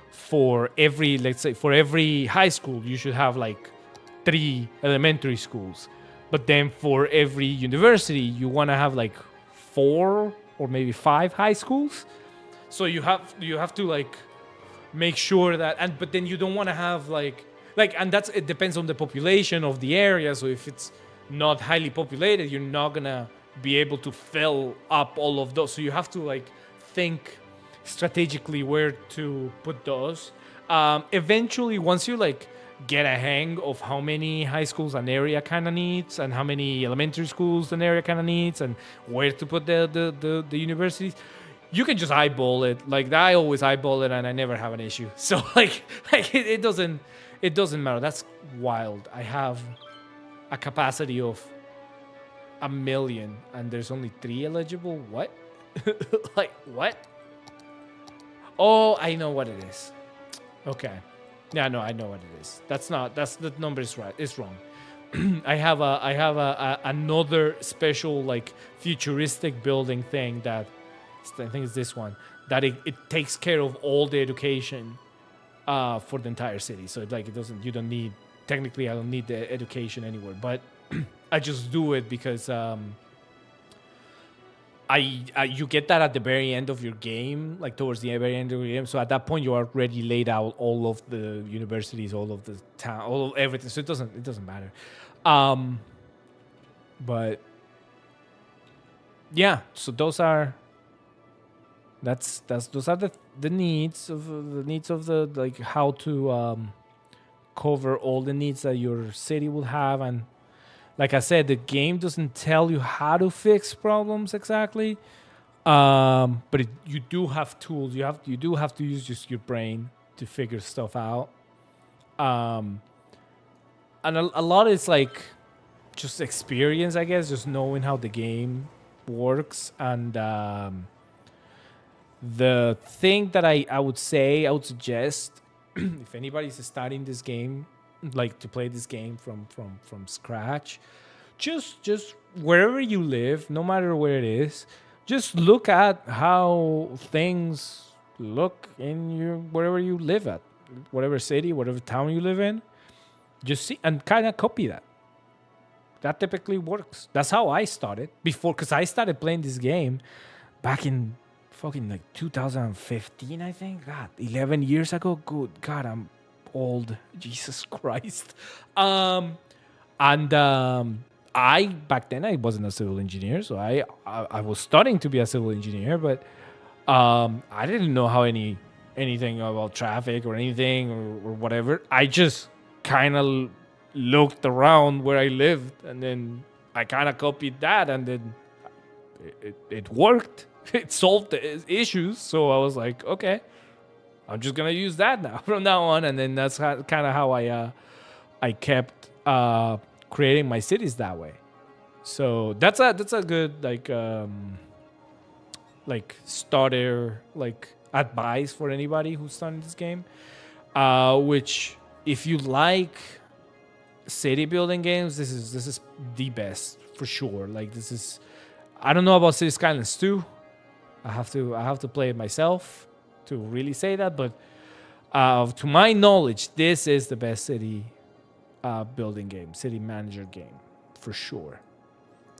for every, let's say, for every high school, you should have like 3 elementary schools. But then for every university, you want to have like 4 or maybe 5 high schools. So you have to like make sure that, and but then you don't want to have like, and that's, it depends on the population of the area. So if it's not highly populated, you're not gonna be able to fill up all of those. So you have to like think strategically where to put those. Eventually, once you like get a hang of how many high schools an area kind of needs and how many elementary schools an area kind of needs and where to put the universities, you can just eyeball it. Like I always eyeball it and I never have an issue. So like it doesn't matter. That's wild. I have a capacity of 1 million and there's only 3 eligible. What? Like what? Oh, I know what it is. Okay. Yeah, no, I know what it is. The number is right. It's wrong. I have another special like futuristic building thing that I think it's this one that it takes care of all the education for the entire city. So like you don't need, technically I don't need the education anywhere, but I just do it because you get that at the very end of your game, like towards the very end of your game. So at that point, you already laid out all of the universities, all of the town, all of everything. So it doesn't matter. But yeah, so those are the needs of the like how to cover all the needs that your city will have. And like I said, the game doesn't tell you how to fix problems exactly, but you do have tools. You do have to use just your brain to figure stuff out, and a lot is like just experience, I guess, just knowing how the game works. And the thing that I would suggest if anybody's starting this game, like to play this game from scratch, just wherever you live, no matter where it is, just look at how things look in your wherever you live at, whatever city, whatever town you live in. Just see and kind of copy that. That typically works. That's how I started before, because I started playing this game back in fucking like 2015, I think. God, 11 years ago. Good God, I'm old. Jesus Christ. I back then I wasn't a civil engineer, so I was studying to be a civil engineer, but I didn't know how anything about traffic or anything or whatever. I just kind of looked around where I lived, and then I kind of copied that, and then it worked. It solved the issues, so I was like, okay, I'm just gonna use that now from now on. And then that's kind of how I kept creating my cities that way. So that's a good like starter like advice for anybody who's starting this game. Which if you like city building games, this is the best for sure. Like this is, I don't know about City Skylines 2. I have to play it myself to really say that, but to my knowledge, this is the best city building game, city manager game for sure.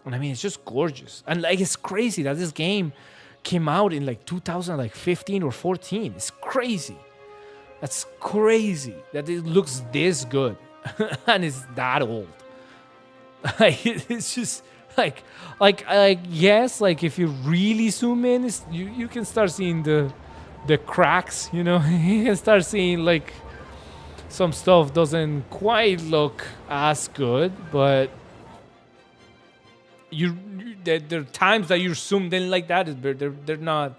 And I mean, it's just gorgeous, and like it's crazy that this game came out in like 2015 or 14. It's crazy. That's crazy that it looks this good and it's that old. Like it's just like yes, like if you really zoom in, you can start seeing the cracks, you know. You can start seeing like some stuff doesn't quite look as good, but there are times that you're zoomed in like that. They're not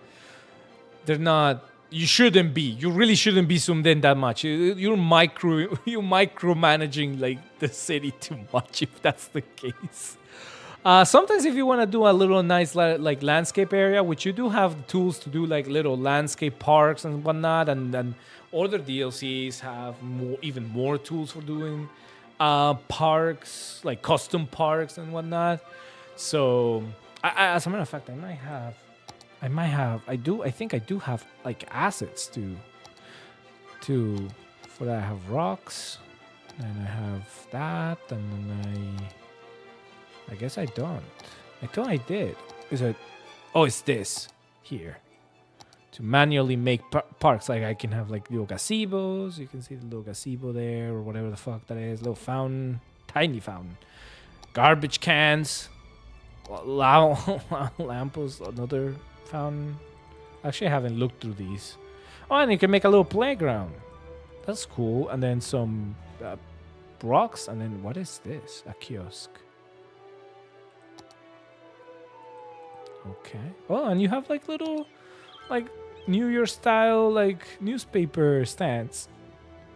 You shouldn't be. You really shouldn't be zoomed in that much. You're micromanaging like the city too much if that's the case. Sometimes if you want to do a little nice like landscape area, which you do have the tools to do like little landscape parks and whatnot, and other DLCs have even more tools for doing parks, like custom parks and whatnot. So, as a matter of fact, I think I do have like assets for that. I have rocks, and I have that, and then I guess I don't. I thought I did. Is it? Oh, it's this here to manually make parks. Like I can have like little gazebos. You can see the little gazebo there, or whatever the fuck that is. Little fountain, tiny fountain, garbage cans, lampos, another fountain. Actually, I haven't looked through these. Oh, and you can make a little playground. That's cool. And then some rocks. And then what is this? A kiosk. Okay. Oh, and you have like little, like New Year style, like newspaper stands.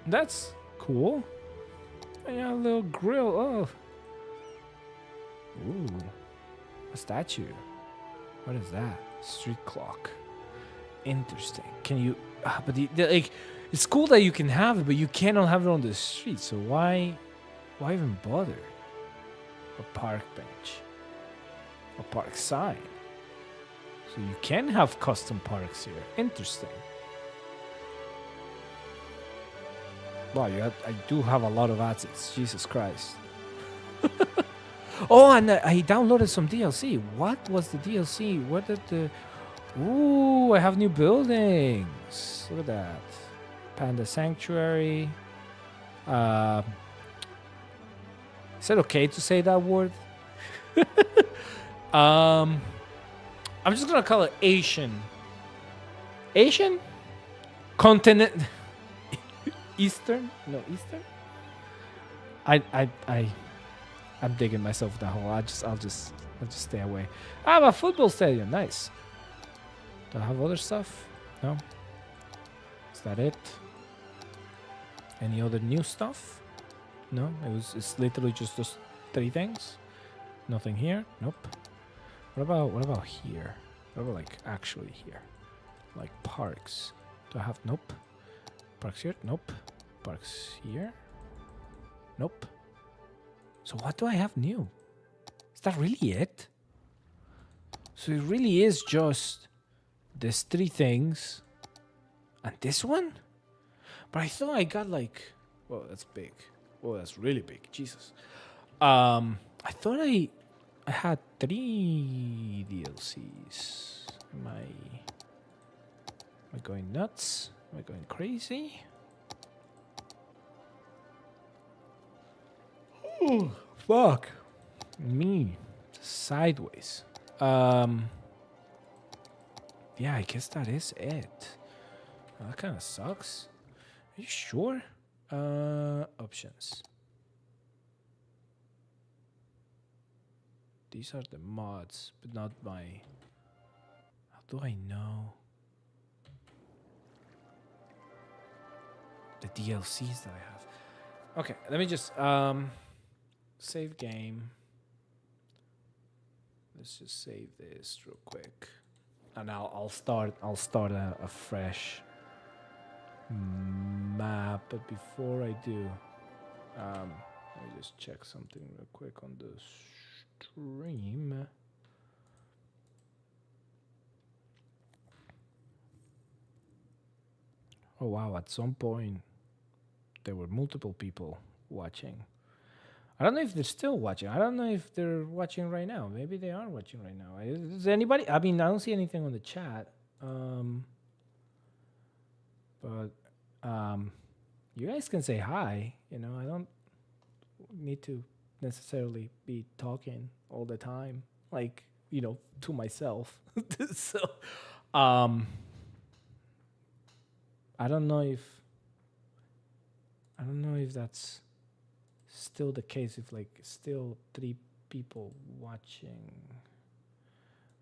That's cool. And you have a little grill. Oh. Ooh. A statue. What is that? Street clock. Interesting. Can you? But like, it's cool that you can have it, but you cannot have it on the street. So why even bother? A park bench. A park sign. So you can have custom parks here. Interesting. Wow, I do have a lot of assets. Jesus Christ. Oh, and I downloaded some DLC. What was the DLC? What did the... Ooh, I have new buildings. Look at that. Panda Sanctuary. Is it okay to say that word? I'm just gonna call it Asian. Asian? Continent. Eastern? No, Eastern? I'm digging myself that hole. I'll just stay away. I have a football stadium. Nice. Do I have other stuff? No. Is that it? Any other new stuff? No. It's literally just those 3 things. Nothing here. Nope. What about here? What about like actually here? Like parks. Do I have nope? Parks here? Nope. Parks here? Nope. So what do I have new? Is that really it? So it really is just these 3 things and this one? But I thought I got like, whoa, that's big. Whoa, that's really big. Jesus. I thought I had 3 DLCs. Am I going nuts? Am I going crazy? Oh, fuck. Me. Sideways. Yeah, I guess that is it. That kind of sucks. Are you sure? Options. These are the mods, but not my... How do I know? The DLCs that I have. Okay, let me just save game. Let's just save this real quick, and I'll start a fresh map. But before I do, let me just check something real quick on the stream. Oh wow! At some point, there were multiple people watching. I don't know if they're still watching. I don't know if they're watching right now. Maybe they are watching right now. Is anybody? I mean, I don't see anything on the chat. But you guys can say hi. You know, I don't need to necessarily be talking all the time, like, you know, to myself. So, I don't know if that's still the case. If like still 3 people watching,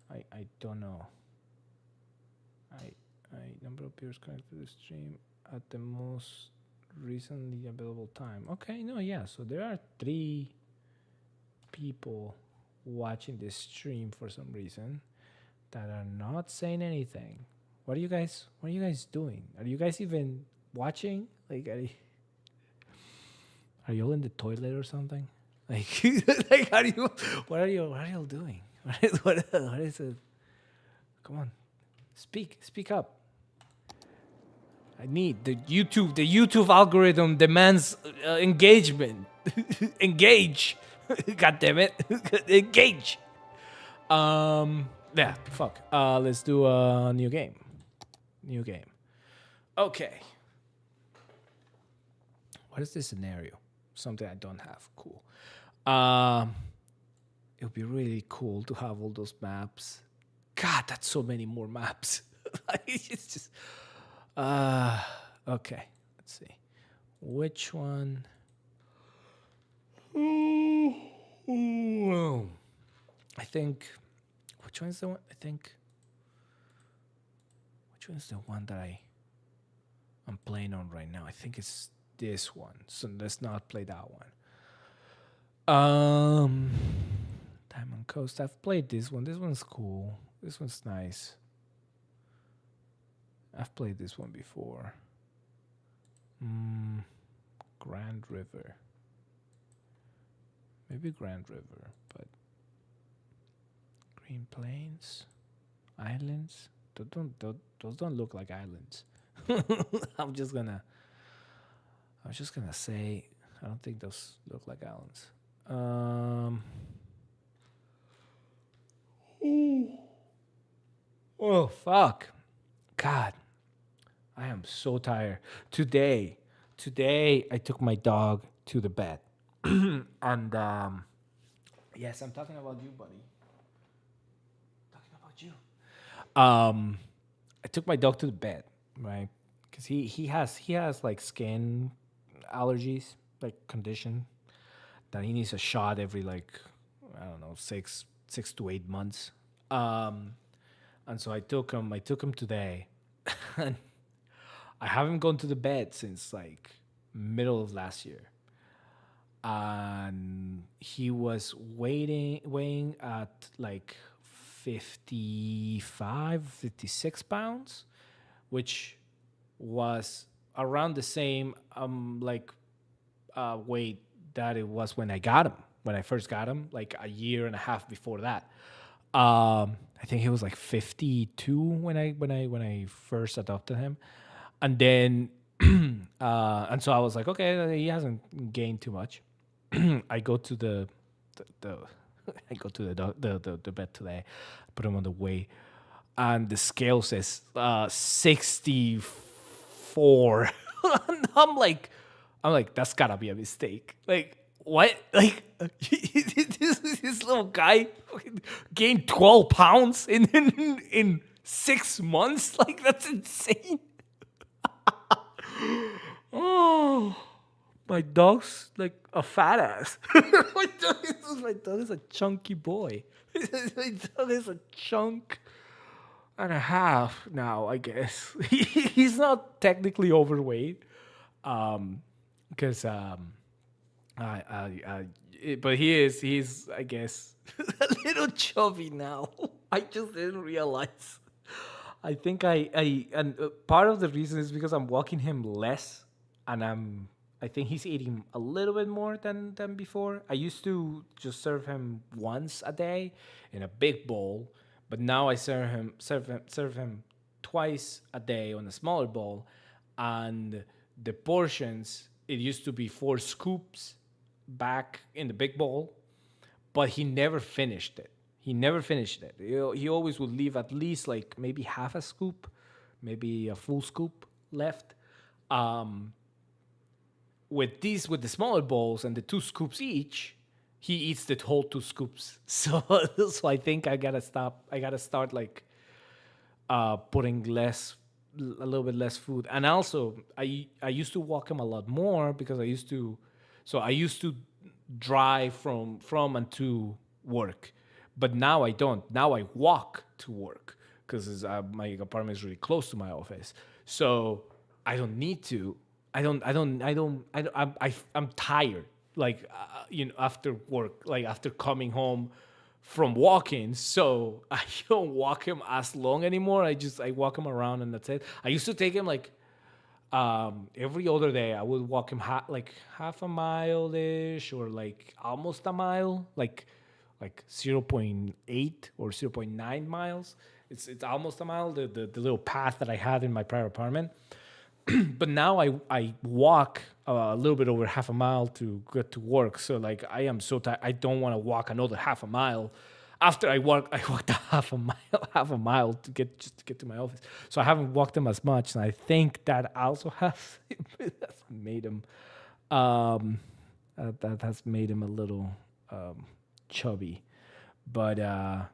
I don't know. Number of viewers connected to the stream at the most recently available time. Okay, no, yeah. So there are 3 people watching this stream for some reason that are not saying anything. What are you guys doing? Are you guys even watching? Like are you all in the toilet or something? Like like what are you all doing? What is it? Come on. Speak up. I need the YouTube algorithm demands engagement. Engage. God damn it. Engage. Yeah, fuck. Let's do a new game. Okay. What is this scenario? Something I don't have. Cool. It would be really cool to have all those maps. God, that's so many more maps. It's just okay. Let's see. Which one? I think which one is the one? I think which one is the one that I'm playing on right now? I think it's this one. So let's not play that one. Diamond Coast. I've played this one. This one's cool. This one's nice. I've played this one before. Grand River. Maybe Grand River, but Green Plains, Islands. Those don't look like islands. I'm just gonna say I don't think those look like islands. Oh fuck. God. I am so tired. Today I took my dog to the bed. And yes, I'm talking about you, buddy. Talking about you. I took my dog to the bed, right? Because he has like skin allergies, like condition that he needs a shot every like I don't know 6 to 8 months. And so I took him today, and I haven't gone to the bed since like middle of last year. And he was weighing at like 55, 56 pounds, which was around the same weight that it was when I first got him, like a year and a half before that. I think he was like 52 when I first adopted him, and then and so I was like, okay, he hasn't gained too much. I go to the I go to the bed today, put him on the way, and the scale says 64. And I'm like, that's gotta be a mistake. Like, what? Like, this little guy gained 12 pounds in 6 months? Like, that's insane. Oh, my dog's like a fat ass. My dog is a chunky boy. My dog is a chunk and a half now, I guess. He's not technically overweight, because but he's I guess a little chubby now. I just didn't realize. I think and part of the reason is because I'm walking him less, and I think he's eating a little bit more than before. I used to just serve him once a day in a big bowl, but now I serve him twice a day on a smaller bowl, and the portions, it used to be 4 scoops back in the big bowl, but he never finished it. He always would leave at least like maybe half a scoop, maybe a full scoop left. With the smaller bowls and the 2 scoops each, he eats the whole 2 scoops. So I think I gotta start like putting a little bit less food. And also I used to walk him a lot more because I used to drive from and to work. But now I don't. Now I walk to work because my apartment is really close to my office. So I don't need to. I'm tired. Like after work, like after coming home from walking, so I don't walk him as long anymore. I walk him around and that's it. I used to take him like every other day. I would walk him like half a mile ish or like almost a mile, like 0.8 or 0.9 miles. It's almost a mile. The little path that I had in my prior apartment. But now I walk a little bit over half a mile to get to work. So like I am so tired. I don't want to walk another half a mile. After I walked a half a mile to get to my office. So I haven't walked them as much, and I think that also has that's made him that has made him a little chubby. But yeah,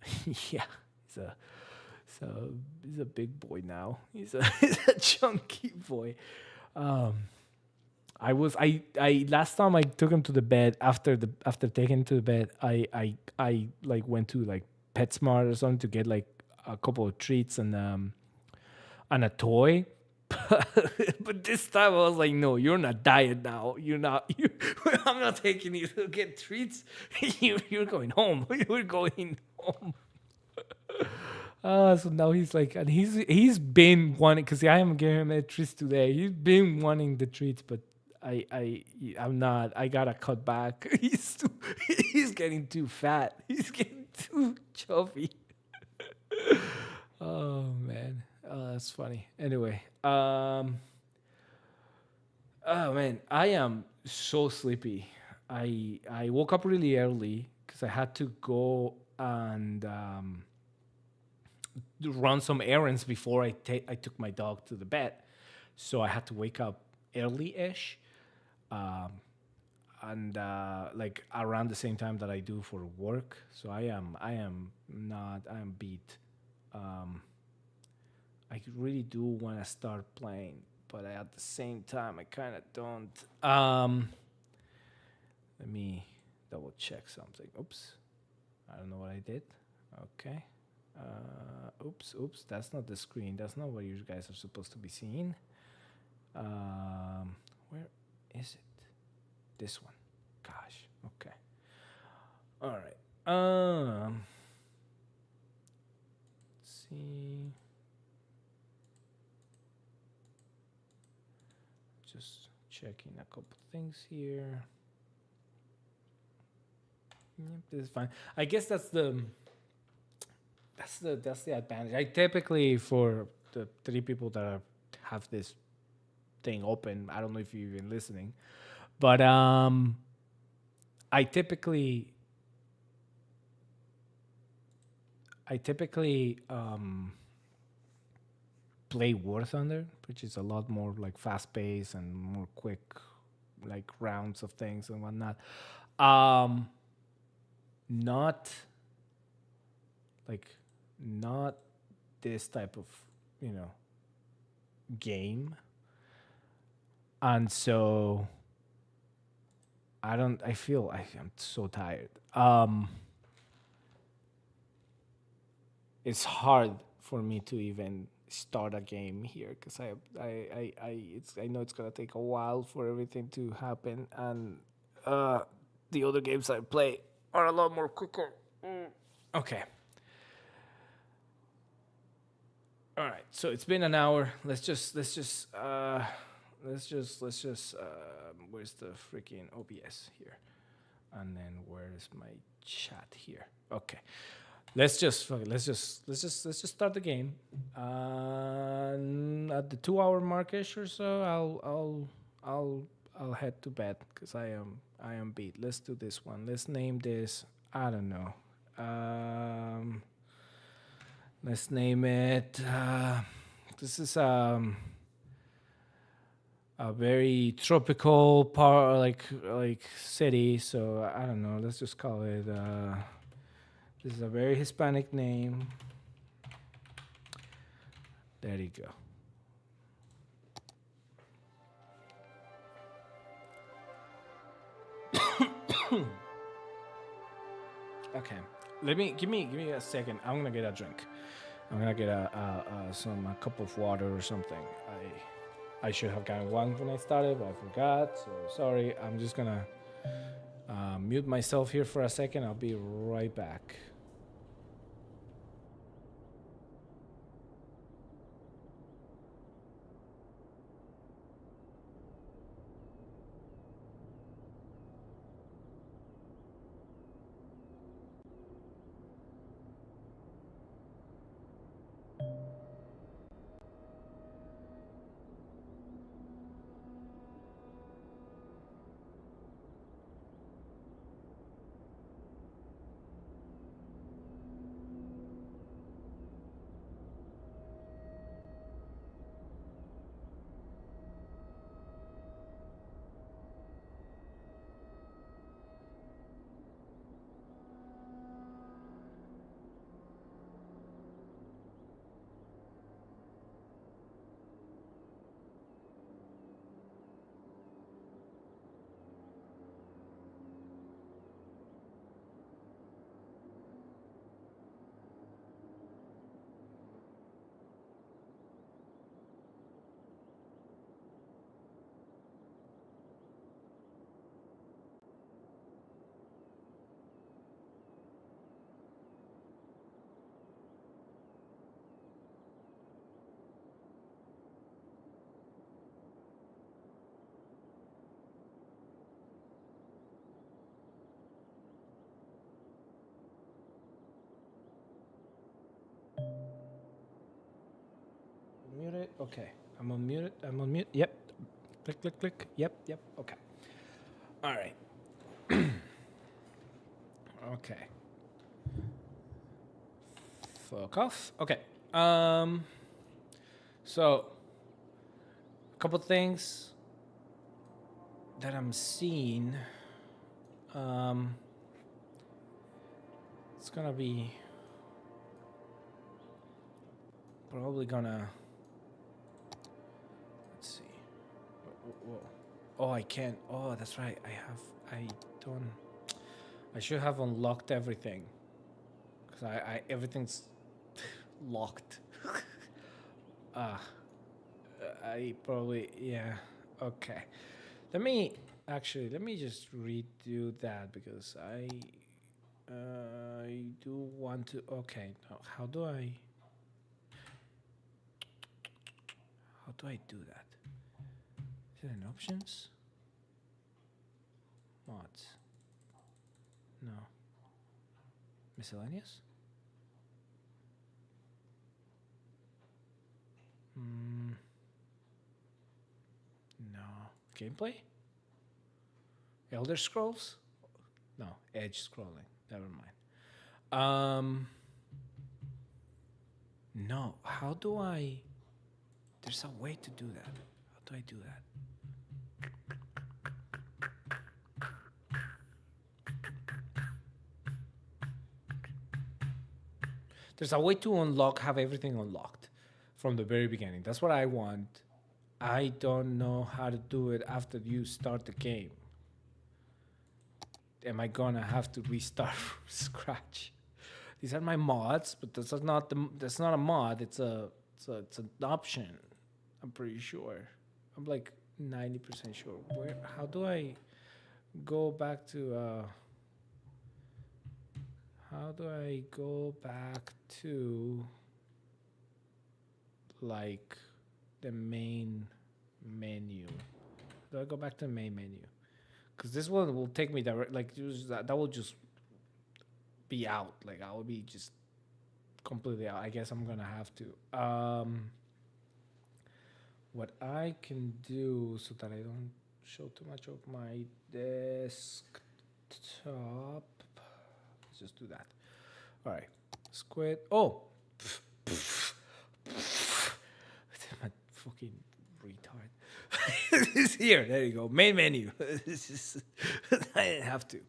he's a so he's a big boy now. He's a chunky boy. Um, I last time I took him to the bed after taking him to the bed, I like went to like PetSmart or something to get like a couple of treats and a toy. But this time I was like, no, you're on a diet now. You're not. I'm not taking you to get treats. You're going home. You're going home. So now he's like, and he's been wanting because I haven't given him any treats today. He's been wanting the treats, but I'm not. I gotta cut back. He's getting too fat. He's getting too chubby. Oh man, that's funny. Anyway, oh man, I am so sleepy. I woke up really early because I had to go and run some errands before I took my dog to the vet. So I had to wake up early-ish, and like around the same time that I do for work. So I am beat. I really do want to start playing, but at the same time I kind of don't. Let me double check something. Oops, I don't know what I did. Okay. Oops, that's not the screen. That's not what you guys are supposed to be seeing. Where is it? This one. Gosh. Okay. All right. Let's see. Just checking a couple things here. Yep, this is fine. I guess that's the advantage. I typically, for the three people that have this thing open, I don't know if you're even listening, but I typically play War Thunder, which is a lot more like fast paced and more quick, like rounds of things and whatnot. Not like not this type of game, and so I feel I'm so tired. It's hard for me to even start a game here because I know it's gonna take a while for everything to happen, and the other games I play are a lot more quicker. Okay. All right. So it's been an hour. Let's just where's the freaking OBS here? And then where's my chat here? Okay. Let's just start the game. At the 2 hour markish or so, I'll head to bed because I am beat. Let's do this one. Let's name this. I don't know. Let's name it. This is a very tropical part, like city. So I don't know. Let's just call it. This is a very Hispanic name. There you go. Okay. Give me a second. I'm gonna get a drink. I'm gonna get a cup of water or something. I should have gotten one when I started, but I forgot. So sorry. I'm just gonna mute myself here for a second. I'll be right back. Muted. Okay. I'm unmuted. I'm on mute. Yep. Click, click, click. Yep, yep. Okay. All right. Okay. Fuck off. Okay. So a couple things that I'm seeing. It's gonna be probably gonna. Let's see. Oh, I can't. Oh, that's right. I don't. I should have unlocked everything. Because everything's locked. I probably. Yeah. Okay. Let me just redo that because I do want to. Okay. Now, how do I do that? Is it in options? Mods. No. Miscellaneous? No. Gameplay? Elder Scrolls? No. Edge scrolling. Never mind. No. How do I? There's a way to do that. How do I do that? There's a way to have everything unlocked from the very beginning. That's what I want. I don't know how to do it after you start the game. Am I gonna have to restart from scratch? These are my mods, but that's not a mod. It's an option. I'm pretty sure. I'm like 90% sure. How do I go back to how do I go back to like the main menu? Do I go back to the main menu? Because this one will take me direct. Like that will just be out. Like I will be just completely out. I guess I'm gonna have to. What I can do so that I don't show too much of my desktop. Let's just do that. All right. Squid. Oh. My fucking retard. It's here. There you go. Main menu. I didn't have to.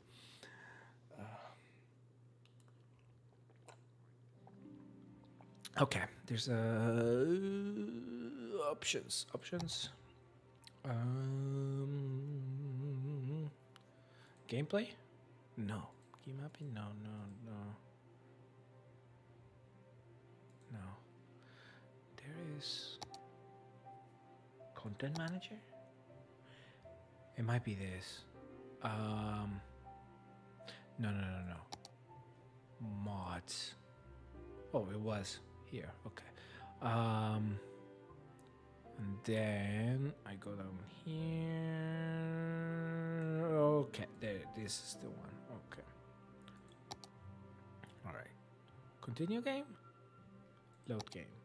Okay. There's options. Gameplay? No. Game mapping? No. No. There is content manager. It might be this. No, no, no, no. Mods. Oh, it was here. Okay. And then I go down here. Okay, there. This is the one. Okay. All right. Continue game. Load game.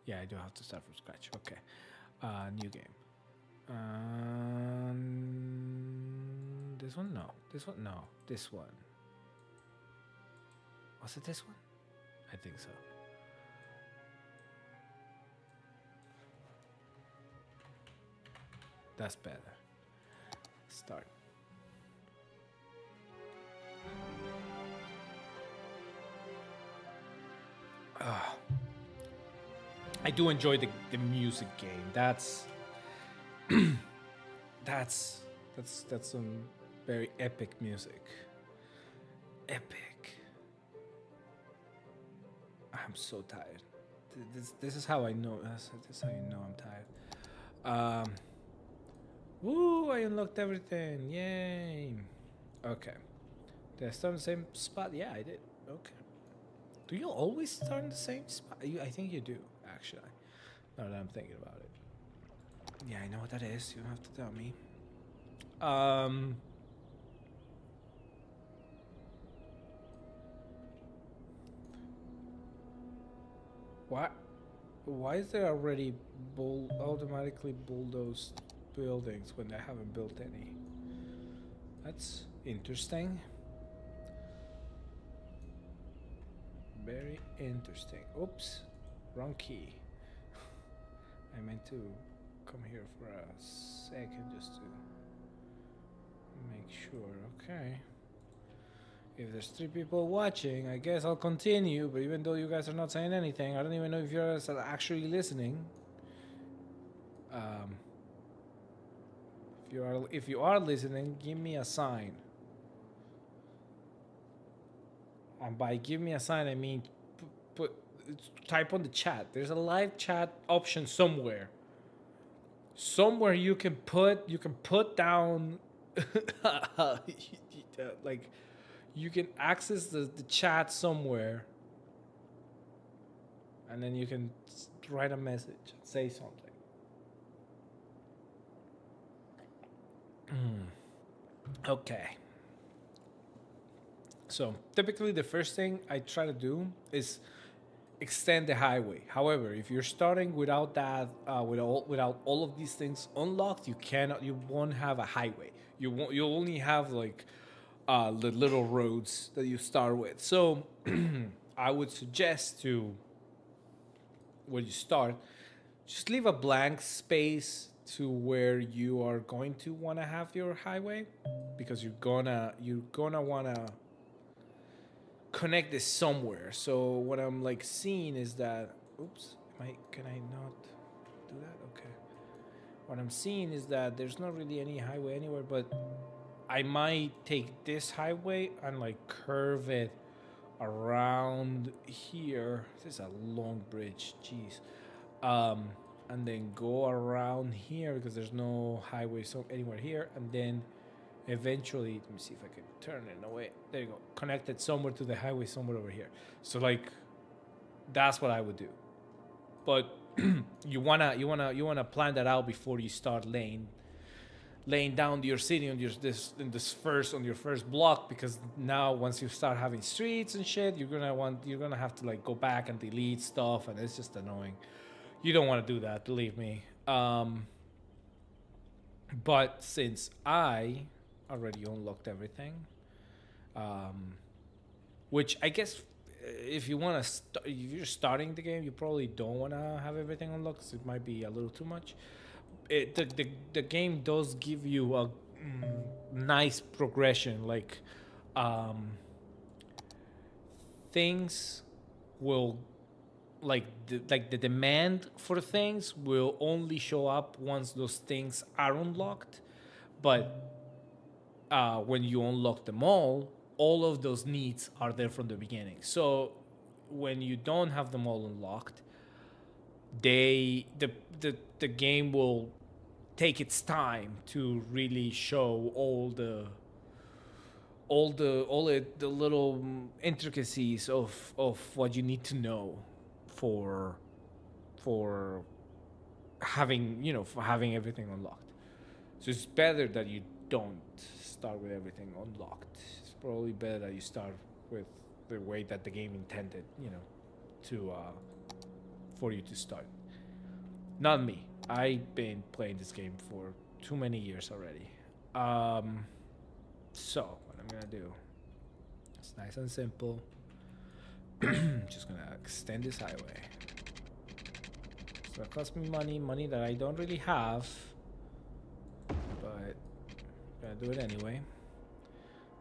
Yeah, I do have to start from scratch. Okay. New game. This one? No. This one? No. This one. Was it this one? I think so. That's better. Start. I do enjoy the music game. That's that's some very epic music. Epic. I'm so tired. This is how I know. This is how you know I'm tired. Woo! I unlocked everything. Yay! Okay. Did I start in the same spot? Yeah, I did. Okay. Do you always start in the same spot? I think you do, actually. Now that I'm thinking about it. Yeah, I know what that is. You don't have to tell me. Why is there already automatically bulldozed buildings when they haven't built any? That's interesting. Very interesting. Oops, wrong key. I meant to come here for a second just to make sure. Okay. If there's 3 people watching, I guess I'll continue. But even though you guys are not saying anything, I don't even know if you're actually listening. If you are listening, give me a sign. And by give me a sign, I mean type on the chat. There's a live chat option somewhere. Somewhere you can put down like you can access the chat somewhere, and then you can write a message, say something. Okay. So typically the first thing I try to do is extend the highway. However, if you're starting without that, without all of these things unlocked, you won't have a highway. You only have like the little roads that you start with. So I would suggest to, when you start, just leave a blank space to where you are going to want to have your highway, because you're gonna want to connect this somewhere. So what I'm like seeing is that, oops, can I not do that? Okay. What I'm seeing is that there's not really any highway anywhere, but I might take this highway and like curve it around here. This is a long bridge, jeez. And then go around here because there's no highway anywhere here, and then eventually, let me see if I can turn it away. There you go. Connect it somewhere to the highway somewhere over here. So like, that's what I would do. But you wanna plan that out before you start laying down your city on your first block, because now once you start having streets and shit, you're gonna have to like go back and delete stuff, and it's just annoying. You don't want to do that, believe me. But since I already unlocked everything, which I guess if you're starting the game, you probably don't want to have everything unlocked, because it might be a little too much. The game does give you a nice progression, like things will the demand for things will only show up once those things are unlocked. But when you unlock them all, all of those needs are there from the beginning. So when you don't have them all unlocked, the game will take its time to really show all the little intricacies of what you need to know for for having everything unlocked. So it's better that you don't start with everything unlocked. It's probably better that you start with the way that the game intended, to for you to start. Not me. I've been playing this game for too many years already. So what I'm gonna do? It's nice and simple. Just gonna extend this highway. So it costs me money that I don't really have, but I'm gonna do it anyway.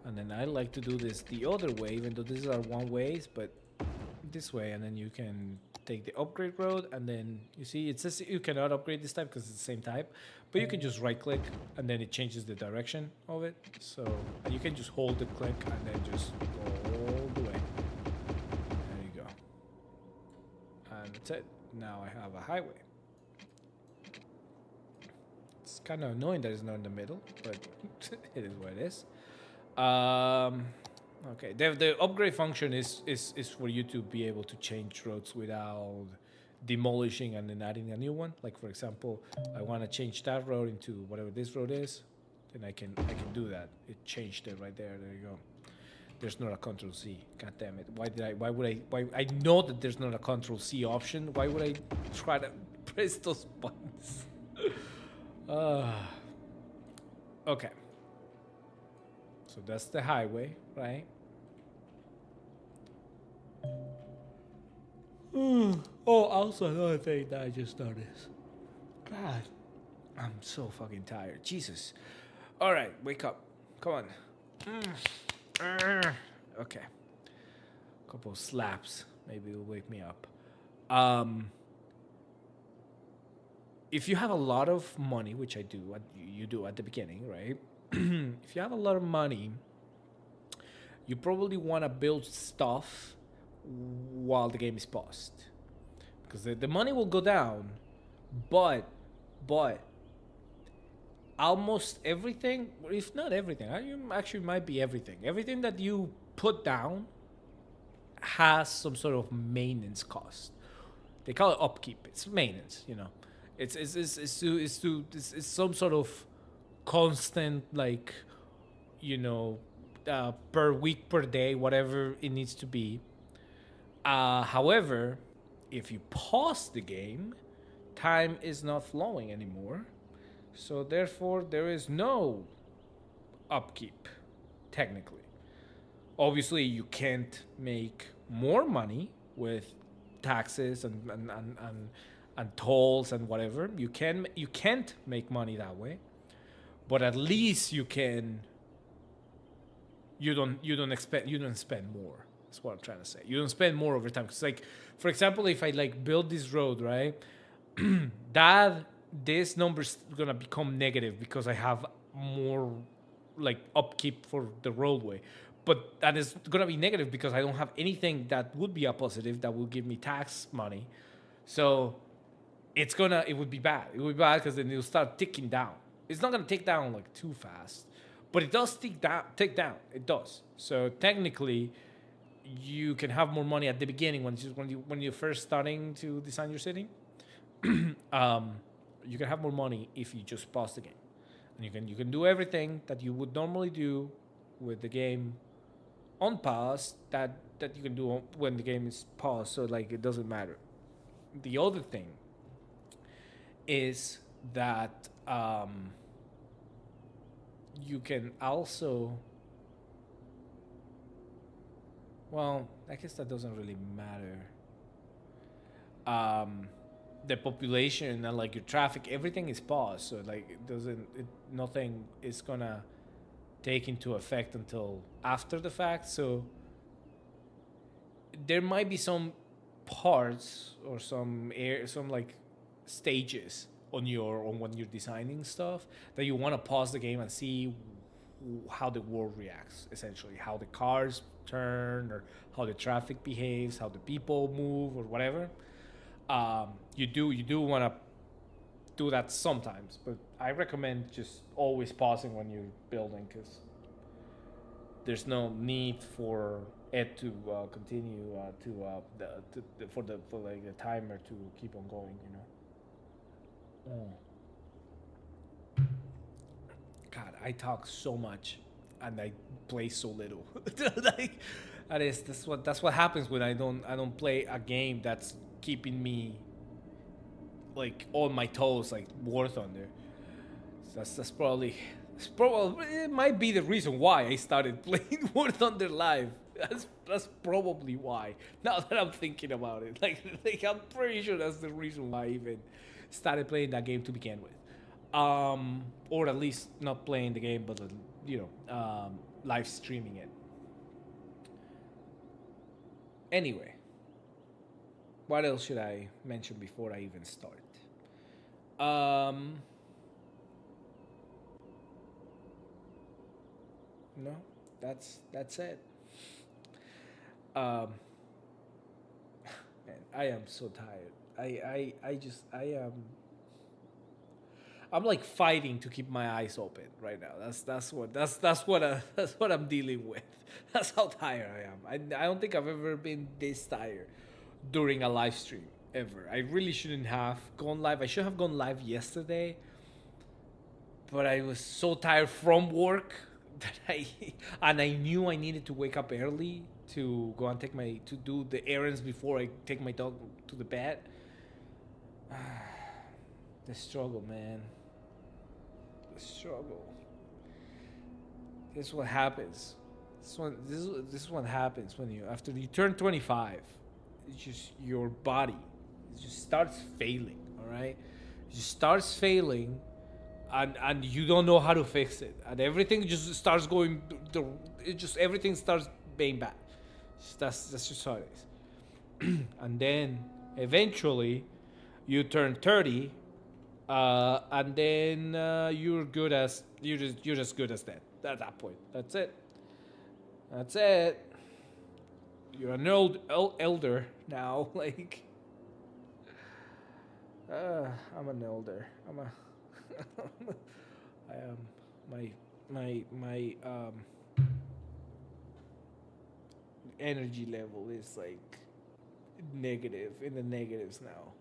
And then I like to do this the other way, even though these are one ways, but this way, and then you can take the upgrade road, and then you see it says you cannot upgrade this type because it's the same type, but you can just right click and then it changes the direction of it. So and you can just hold the click and then just go all the way. There you go. And that's it. Now I have a highway. It's kind of annoying that it's not in the middle, but it is what it is. Okay, the upgrade function is for you to be able to change roads without demolishing and then adding a new one. Like for example, I want to change that road into whatever this road is, then I can do that. It changed it right there. There you go. There's not a Control C. God damn it! Why I know that there's not a Control C option. Why would I try to press those buttons? Okay. So that's the highway, right? Oh, also another thing that I just noticed. God, I'm so fucking tired. Jesus. All right, wake up. Come on. Okay. Couple slaps. Maybe it'll wake me up. If you have a lot of money, which I do, you do at the beginning, right? If you have a lot of money, you probably want to build stuff while the game is paused, because the money will go down, but almost everything, if not everything, actually might be everything that you put down has some sort of maintenance cost. They call it upkeep. It's maintenance, It's some sort of constant, like, per week, per day, whatever it needs to be. However, if you pause the game, time is not flowing anymore. So therefore, there is no upkeep, technically. Obviously, you can't make more money with taxes and tolls and whatever. You can't make money that way, but at least you can. You don't spend more. That's what I'm trying to say. You don't spend more over time. Because, like, for example, if I build this road, right, this number's gonna become negative because I have more upkeep for the roadway. But that is gonna be negative because I don't have anything that would be a positive that will give me tax money. So it would be bad. It would be bad because then it'll start ticking down. It's not gonna tick down too fast, but it does tick down. It does. So technically, you can have more money at the beginning when you're first starting to design your city. You can have more money if you just pause the game, and you can do everything that you would normally do with the game on pause that you can do when the game is paused. So it doesn't matter. The other thing is that you can also, well, I guess that doesn't really matter. The population and your traffic, everything is paused, so nothing is gonna take into effect until after the fact. So there might be some parts or some stages on when you're designing stuff that you want to pause the game and see how the world reacts, essentially, how the cars turn, or how the traffic behaves, how the people move, or whatever. You do want to do that sometimes, but I recommend just always pausing when you're building, because there's no need for it to continue for like the timer to keep on going. God, I talk so much and I play so little. Like, that's what happens when I don't play a game that's keeping me like on my toes, like War Thunder. So that's probably it might be the reason why I started playing War Thunder live. That's probably why. Now that I'm thinking about it, like I'm pretty sure that's the reason why I even started playing that game to begin with. Or at least not playing the game, but live streaming it. Anyway, what else should I mention before I even start? Um, no, that's it. Um, man, I am so tired. I'm like fighting to keep my eyes open right now. That's what I'm dealing with. That's how tired I am. I don't think I've ever been this tired during a live stream ever. I really shouldn't have gone live. I should have gone live yesterday, but I was so tired from work that I knew I needed to wake up early to go and to do the errands before I take my dog to the bed. The struggle, man. The struggle. This is what happens. This is what happens when after you turn 25. It's just your body. It just starts failing. All right. It just starts failing, and you don't know how to fix it, and everything just starts going. Everything starts being bad. That's just how it is. And then eventually, you turn 30, and then you're just good as dead at that point. That's it. That's it. You're an elder now. Like, I'm an elder. I am my energy level is like negative, in the negatives now.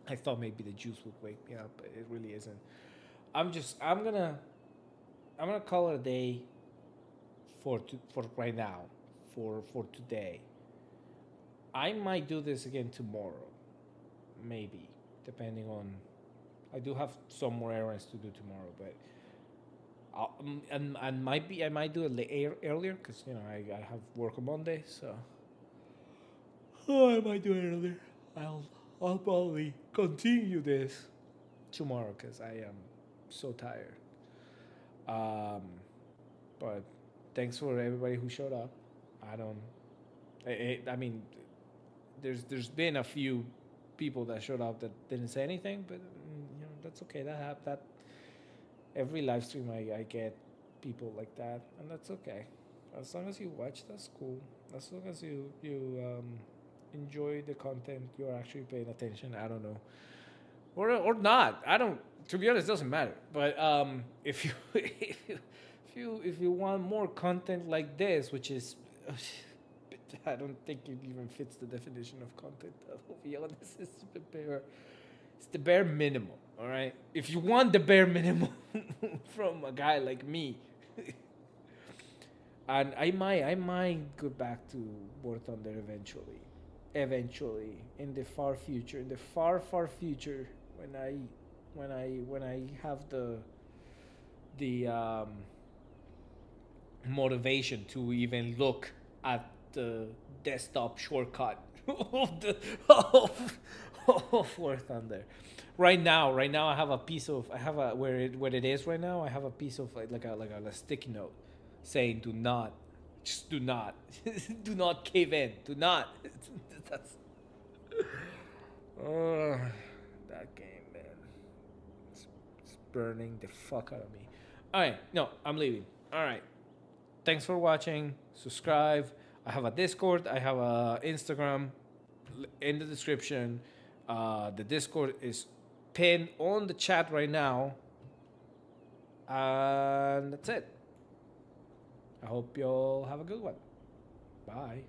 I thought maybe the juice would wake me up, but it really isn't. I'm gonna call it a day for right now, for today. I might do this again tomorrow, maybe, depending on. I do have some more errands to do tomorrow, but I might do it earlier, because I have work on Monday, so I might do it earlier. I'll probably continue this tomorrow because I am so tired. But thanks for everybody who showed up. I don't. I mean, there's been a few people that showed up that didn't say anything, but that's okay. That every live stream I get people like that, and that's okay. As long as you watch, that's cool. As long as you enjoy the content, you're actually paying attention. I don't know, or not. I don't. To be honest, it doesn't matter. But if you if you want more content like this, which is I don't think it even fits the definition of content. I'll be honest, it's the bare minimum. All right. If you want the bare minimum from a guy like me, and I might go back to War Thunder eventually, in the far future, in the far future, when I have the motivation to even look at the desktop shortcut of War Thunder. Right now, I have a piece of where it is right now. I have a piece of like a sticky note saying, "Do not, just do not, do not cave in. Do not." That's that game, man. It's burning the fuck out of me. All right. No, I'm leaving. All right. Thanks for watching. Subscribe. I have a Discord. I have a Instagram in the description. The Discord is pinned on the chat right now. And that's it. I hope you'll have a good one. Bye.